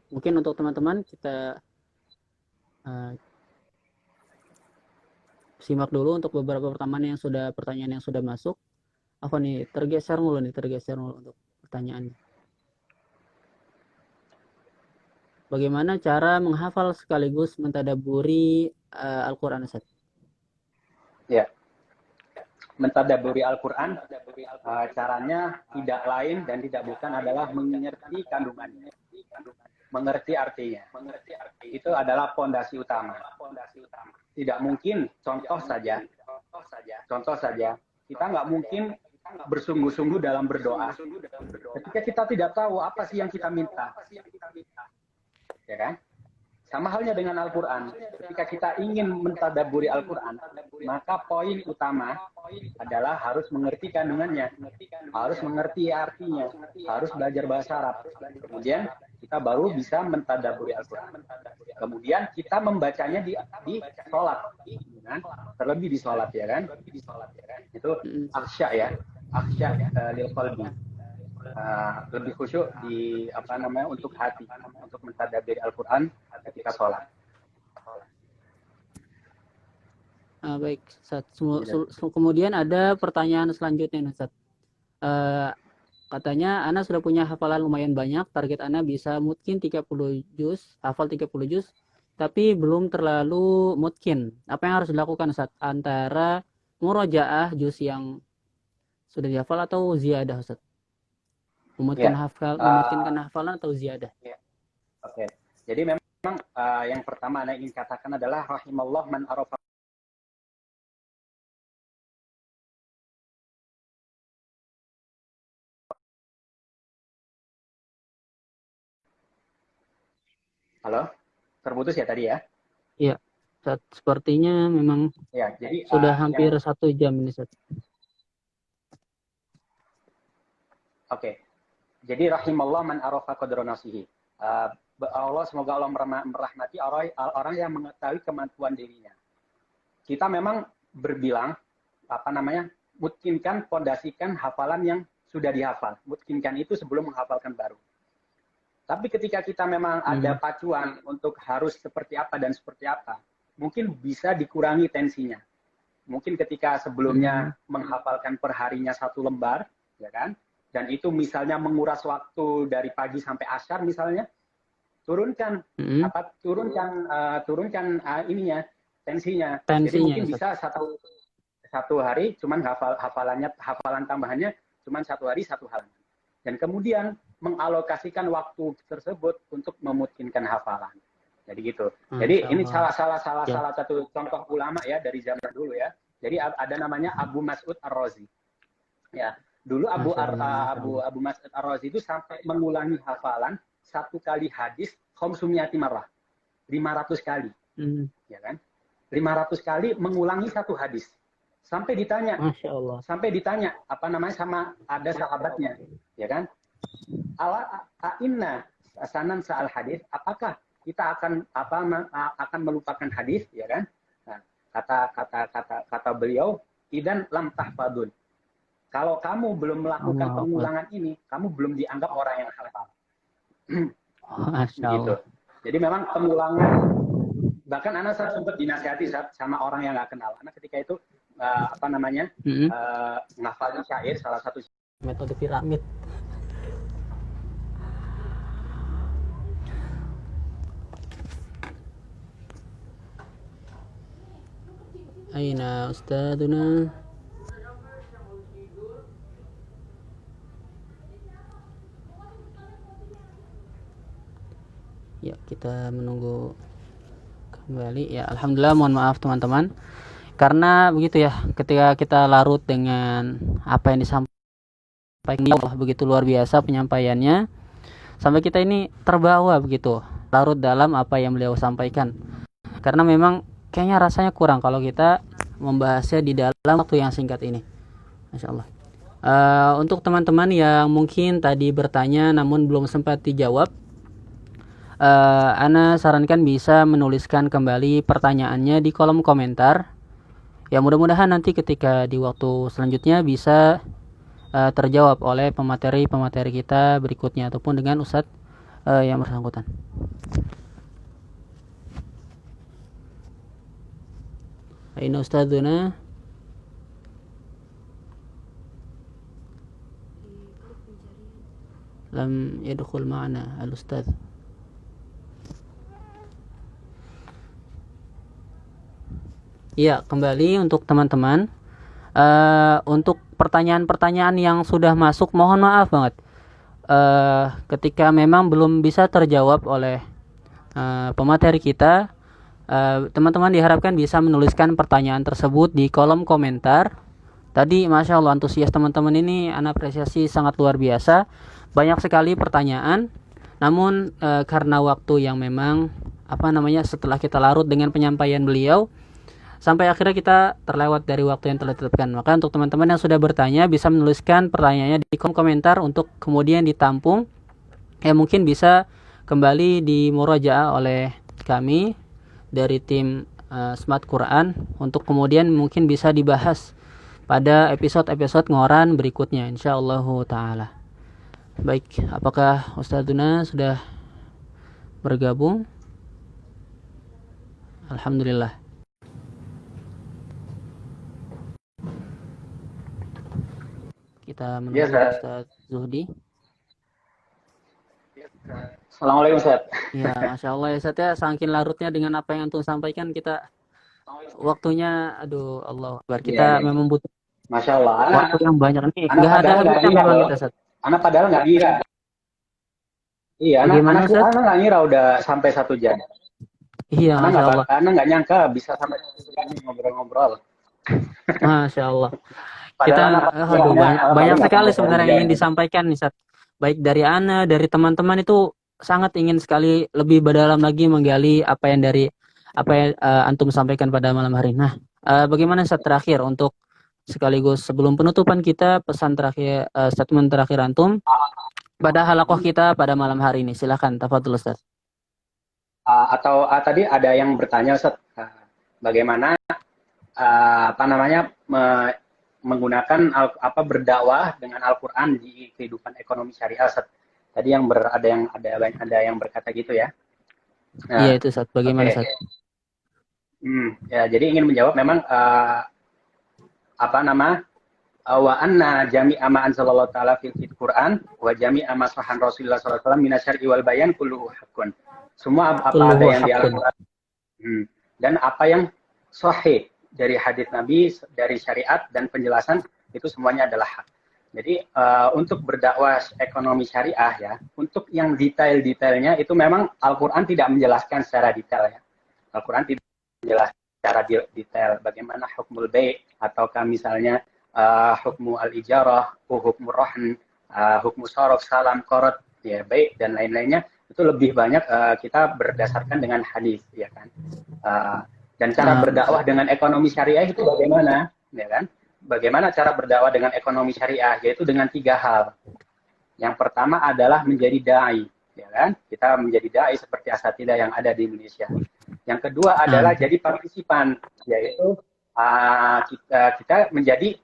mungkin untuk teman-teman kita simak dulu untuk beberapa pertanyaan yang sudah masuk. Apa nih, tergeser mulu untuk pertanyaannya. Bagaimana cara menghafal sekaligus mentadaburi Al-Quran, Ustaz? Ya, mentadaburi Al-Quran caranya tidak lain dan tidak bukan adalah mengerti kandungannya, mengerti artinya. Itu adalah pondasi utama. Tidak mungkin, contoh saja, kita nggak mungkin bersungguh-sungguh dalam berdoa ketika kita tidak tahu apa sih yang kita minta, ya kan? Sama halnya dengan Al-Quran. Ketika kita ingin mentadaburi Al-Quran, maka poin utama adalah harus mengerti kandungannya, harus mengerti artinya, harus belajar bahasa Arab. Kemudian kita baru bisa mentadaburi Al-Quran. Kemudian kita membacanya di sholat, kan? Terlebih di sholat, ya kan? Itu akhsya lil qalbi. Lebih khusyuk untuk hati, untuk mentadaburi Al-Quran ketika sholat. Baik, Ustaz. Kemudian ada pertanyaan selanjutnya, Ustaz. Katanya Ana sudah punya hafalan lumayan banyak, target Ana bisa mungkin 30 juz, hafal 30 juz, tapi belum terlalu mungkin. Apa yang harus dilakukan, Ustaz? Antara murojaah juz yang sudah dihafal atau ziyadah, Ustaz? Memutkinkan hafalan atau ziyadah? Oke. Jadi memang yang pertama Ana ingin katakan adalah rahimallah man arafa. Halo? Terputus ya tadi ya? Iya. Ustaz, sepertinya memang ya, jadi, sudah hampir 1 jam ini, Ustaz. Oke. Jadi rahimallah man arafa qadra nafsihi. Semoga Allah merahmati orang yang mengetahui kemampuan dirinya. Kita memang berbilang mutkinkan, pondasikan hafalan yang sudah dihafal. Mutkinkan itu sebelum menghafalkan baru. Tapi ketika kita memang ada pacuan untuk harus seperti apa dan seperti apa, mungkin bisa dikurangi tensinya. Mungkin ketika sebelumnya menghafalkan per harinya 1 lembar, ya kan? Dan itu misalnya menguras waktu dari pagi sampai asyar misalnya, turunkan tensinya. Jadi mungkin bisa satu hari cuman hafalan tambahannya cuman 1 hari 1 halaman. Dan kemudian mengalokasikan waktu tersebut untuk memutkinkan hafalan. Jadi gitu. Jadi ini salah satu contoh ulama ya dari zaman dulu ya. Jadi ada namanya Abu Mas'ud Ar-Razi. Ya. Dulu Abu Mas'ud Ar-Razi itu sampai mengulangi hafalan 1 kali hadis khamsumiyati marrah. 500 kali. Ya kan? 500 kali mengulangi 1 hadis. Sampai ditanya. Masya Allah. Sampai ditanya sama ada sahabatnya, ya kan? Inna sanan sa'al hadis, apakah kita akan melupakan hadis, ya kan? Nah, kata beliau, idan lam tahfadun. Kalau kamu belum melakukan pengulangan ini, kamu belum dianggap orang yang hafal. Masya Allah. Jadi memang pengulangan, bahkan anak sempat dinasihati sama orang yang nggak kenal. Anak ketika itu ngafalin syair, salah satu metode piramid. Aina ustaduna? Ya, kita menunggu kembali. Ya, alhamdulillah, mohon maaf teman-teman. Karena begitu ya, ketika kita larut dengan apa yang disampaikan, Allah begitu luar biasa penyampaiannya, sampai kita ini terbawa begitu, larut dalam apa yang beliau sampaikan. Karena memang kayaknya rasanya kurang kalau kita membahasnya di dalam waktu yang singkat ini. Masya Allah. Untuk teman-teman yang mungkin tadi bertanya namun belum sempat dijawab, Ana sarankan bisa menuliskan kembali pertanyaannya di kolom komentar. Ya, mudah-mudahan nanti ketika di waktu selanjutnya bisa terjawab oleh pemateri kita berikutnya ataupun dengan Ustadz yang bersangkutan. Aina ustadzuna? Lam yadkhul ma'ana al-ustadz. Ya, kembali untuk teman-teman. Untuk pertanyaan-pertanyaan yang sudah masuk, mohon maaf banget. Ketika memang belum bisa terjawab oleh pemateri kita, teman-teman diharapkan bisa menuliskan pertanyaan tersebut di kolom komentar. Tadi Masya Allah antusias teman-teman ini Ana apresiasi sangat luar biasa. Banyak sekali pertanyaan. Namun karena waktu yang memang setelah kita larut dengan penyampaian beliau, sampai akhirnya kita terlewat dari waktu yang telah ditetapkan. Maka untuk teman-teman yang sudah bertanya bisa menuliskan pertanyaannya di kolom komentar untuk kemudian ditampung. Ya, mungkin bisa kembali di murojaah oleh kami dari tim Smart Quran untuk kemudian mungkin bisa dibahas pada episode-episode ngoran berikutnya insyaallah taala. Baik, apakah Ustadzuna sudah bergabung? Alhamdulillah. Kita menunggu Ustadz Zuhdi. Assalamualaikum Ustaz. Ya, Masya Allah ya Ustadz ya, saking larutnya dengan apa yang Antum sampaikan, kita waktunya, aduh Allah Akbar, kita memang butuh Masya Allah, waktu yang banyak nih. Nggak ada habisnya memang kita Ustadz. Anak padahal nggak ngira. Iya, anak nggak ngira udah sampai 1 jam. Iya, Masya Allah. Anak nggak nyangka bisa sampai 1 jam ngobrol-ngobrol. Masya Allah. Kita banyak sekali sebenarnya yang ingin disampaikan nih Ustadz. Baik dari Ana, dari teman-teman itu sangat ingin sekali lebih berdalam lagi menggali apa yang Antum sampaikan pada malam hari. Nah, bagaimana Ustadz terakhir untuk sekaligus sebelum penutupan kita, pesan terakhir, statement terakhir Antum pada halaqah kita pada malam hari ini? Silakan, tafadhol Ustadz. Tadi ada yang bertanya Ustadz, bagaimana menggunakan berdakwah dengan Al-Qur'an di kehidupan ekonomi syariah. Tadi ada yang berkata gitu ya. Nah, iya itu Ustaz, bagaimana Ustaz? Ya, jadi ingin menjawab memang wa anna jami'a ma anzalallahu ta'ala fil Qur'an wa jami'a ma sahan Rasulullah sallallahu alaihi wasallam minasyar'i wal bayan kulluhu haqqun. Semua apa ada yang di Al-Qur'an dan apa yang sahih dari hadits Nabi, dari syariat dan penjelasan, itu semuanya adalah hak. Jadi untuk berdakwah ekonomi syariah ya, untuk yang detail-detailnya itu memang Al-Qur'an tidak menjelaskan secara detail ya. Al-Qur'an tidak menjelaskan secara detail bagaimana hukmul bai' ataukah misalnya hukmu al-ijarah, hukmu rahn, hukmu sharaf, salam, qarad, ya bai' dan lain-lainnya, itu lebih banyak kita berdasarkan dengan hadis ya kan. Dan cara berdakwah dengan ekonomi syariah itu bagaimana, ya kan? Bagaimana cara berdakwah dengan ekonomi syariah? Yaitu dengan 3 hal. Yang pertama adalah menjadi dai, ya kan? Kita menjadi dai seperti asatidah yang ada di Indonesia. Yang kedua adalah jadi partisipan, yaitu kita menjadi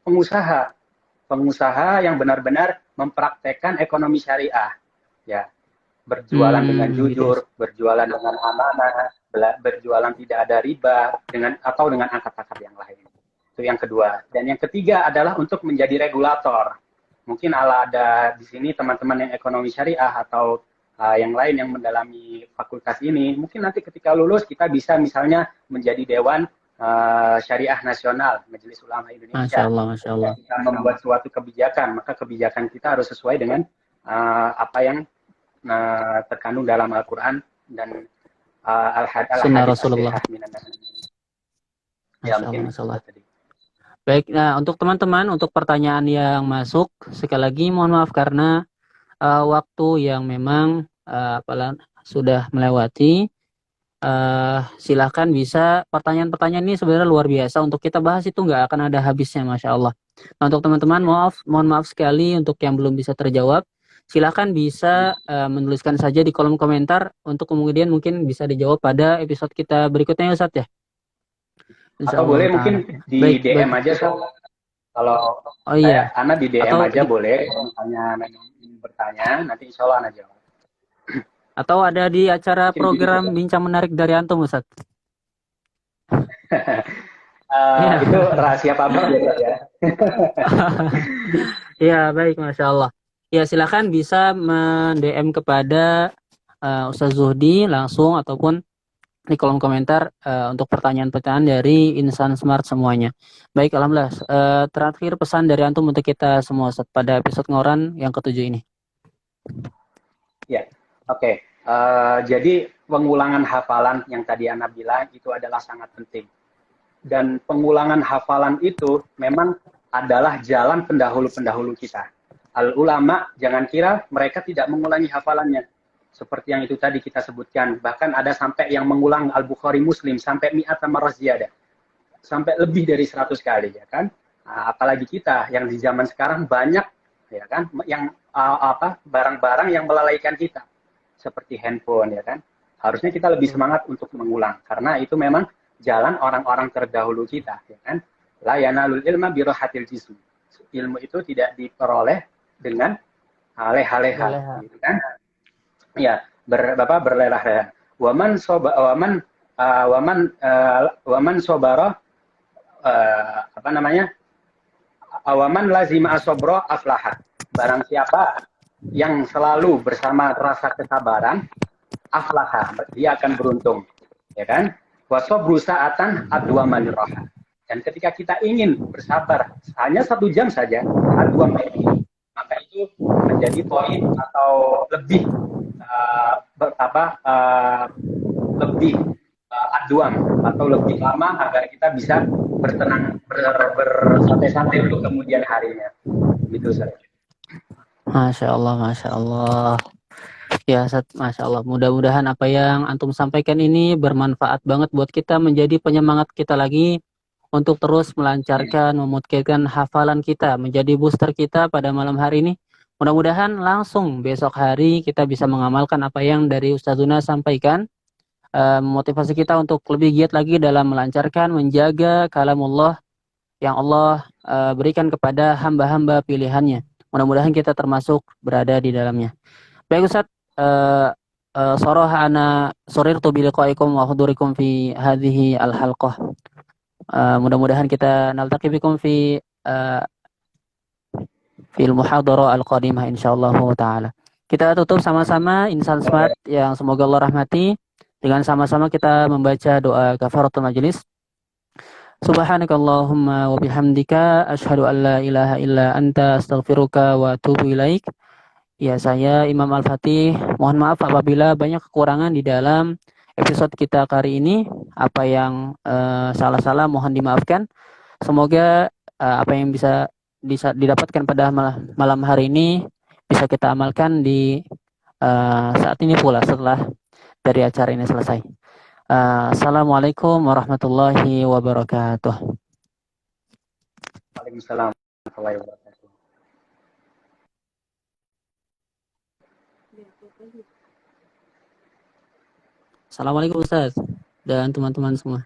pengusaha yang benar-benar mempraktekkan ekonomi syariah, ya. berjualan dengan Gitu. jujur, berjualan dengan amanah, berjualan tidak ada riba, atau dengan akad-akad yang lain. Itu yang kedua. Dan yang ketiga adalah untuk menjadi regulator. Mungkin ada di sini teman-teman yang ekonomi syariah atau yang lain yang mendalami fakultas ini, mungkin nanti ketika lulus kita bisa misalnya menjadi Dewan Syariah Nasional, Majelis Ulama Masya Indonesia. Allah, Masya Allah. Ketika kita membuat suatu kebijakan, maka kebijakan kita harus sesuai dengan apa yang terkandung dalam Al-Quran dan Sunnah al-hadis Rasulullah. as-sihah minan nabi. Ya Masya Allah, mungkin Masya itu Allah. tadi. Baik, nah untuk teman-teman, untuk pertanyaan yang masuk, sekali lagi mohon maaf karena waktu yang memang sudah melewati. Silahkan bisa pertanyaan-pertanyaan ini sebenarnya luar biasa untuk kita bahas itu nggak akan ada habisnya, Masya Allah. Nah, untuk teman-teman mohon maaf sekali untuk yang belum bisa terjawab. Silahkan bisa menuliskan saja di kolom komentar untuk kemudian mungkin bisa dijawab pada episode kita berikutnya ya Ustadz ya. Insya Atau Allah boleh Ta'ala. mungkin di Baik, DM aja, so. Kalau oh iya, Ana di DM atau aja boleh, misalnya ingin bertanya, nanti insya Allah Ana jawab. ada di acara Mungkin begitu. program Bincang Menarik dari Antum Ustadz. Iya. Itu rahasia publik ya. Ya, baik, Masya Allah. Ya, silakan bisa men-DM kepada Ustaz Zuhdi langsung ataupun di kolom komentar untuk pertanyaan-pertanyaan dari Insan Smart semuanya. Baik, alhamdulillah. Terakhir pesan dari Antum untuk kita semua Ustaz, pada episode Ngoran yang ketujuh ini. Ya, oke. Jadi pengulangan hafalan yang tadi Ana bilang itu adalah sangat penting. Dan pengulangan hafalan itu memang adalah jalan pendahulu-pendahulu kita. Al-ulama, jangan kira mereka tidak mengulangi hafalannya. Seperti yang itu tadi kita sebutkan. Bahkan ada sampai yang mengulang Al-Bukhari Muslim sampai mi'at marrah ziyadah. Sampai lebih dari 100 kali, ya kan? Nah, apalagi kita yang di zaman sekarang banyak, ya kan, yang barang-barang yang melalaikan kita. Seperti handphone, ya kan? Harusnya kita lebih semangat untuk mengulang. Karena itu memang jalan orang-orang terdahulu kita, ya kan? La yanalul ilma birohatil jism. Ilmu itu tidak diperoleh dengan leha-leha, gitu kan? Ya, berlelah-lelah. Waman sobara waman lazima asobro aflaha. Barang siapa yang selalu bersama rasa kesabaran, aflaha, dia akan beruntung, ya kan? Wasobru sa'atan adwa maniraha. Dan ketika kita ingin bersabar hanya 1 jam saja, adwa maniraha, maka itu menjadi poin atau lebih lebih aduan atau lebih lama agar kita bisa bertenang, bersantai-santai untuk kemudian harinya. Gitu saja. Masya Allah, Masya Allah. Ya, Masya Allah. Mudah-mudahan apa yang Antum sampaikan ini bermanfaat banget buat kita, menjadi penyemangat kita lagi untuk terus melancarkan, memutihkan hafalan kita, menjadi booster kita pada malam hari ini. Mudah-mudahan langsung besok hari kita bisa mengamalkan apa yang dari Ustazuna sampaikan, memotivasi kita untuk lebih giat lagi dalam melancarkan, menjaga kalamullah yang Allah berikan kepada hamba-hamba pilihannya. Mudah-mudahan kita termasuk berada di dalamnya. Baik Ustaz, soroha ana sorirtu biliqaikum wa hudurikum fi hadhihi al-halqah. Mudah-mudahan kita naltaqi bikum fi fil muhadharah al-qadimah insyaallah taala. Kita tutup sama-sama Insan Smart yang semoga Allah rahmati dengan sama-sama kita membaca doa kafaratul majelis. Subhanakallahumma wa bihamdika asyhadu an la ilaha illa anta astaghfiruka wa atubu ilaik. Ya, saya Imam Al-Fatih. Mohon maaf apabila banyak kekurangan di dalam episode kita kali ini. Apa yang salah-salah mohon dimaafkan. Semoga apa yang bisa didapatkan pada malam hari ini bisa kita amalkan di saat ini pula setelah dari acara ini selesai. Assalamualaikum warahmatullahi wabarakatuh. Waalaikumsalam warahmatullahi wabarakatuh. Assalamualaikum Ustaz dan teman-teman semua.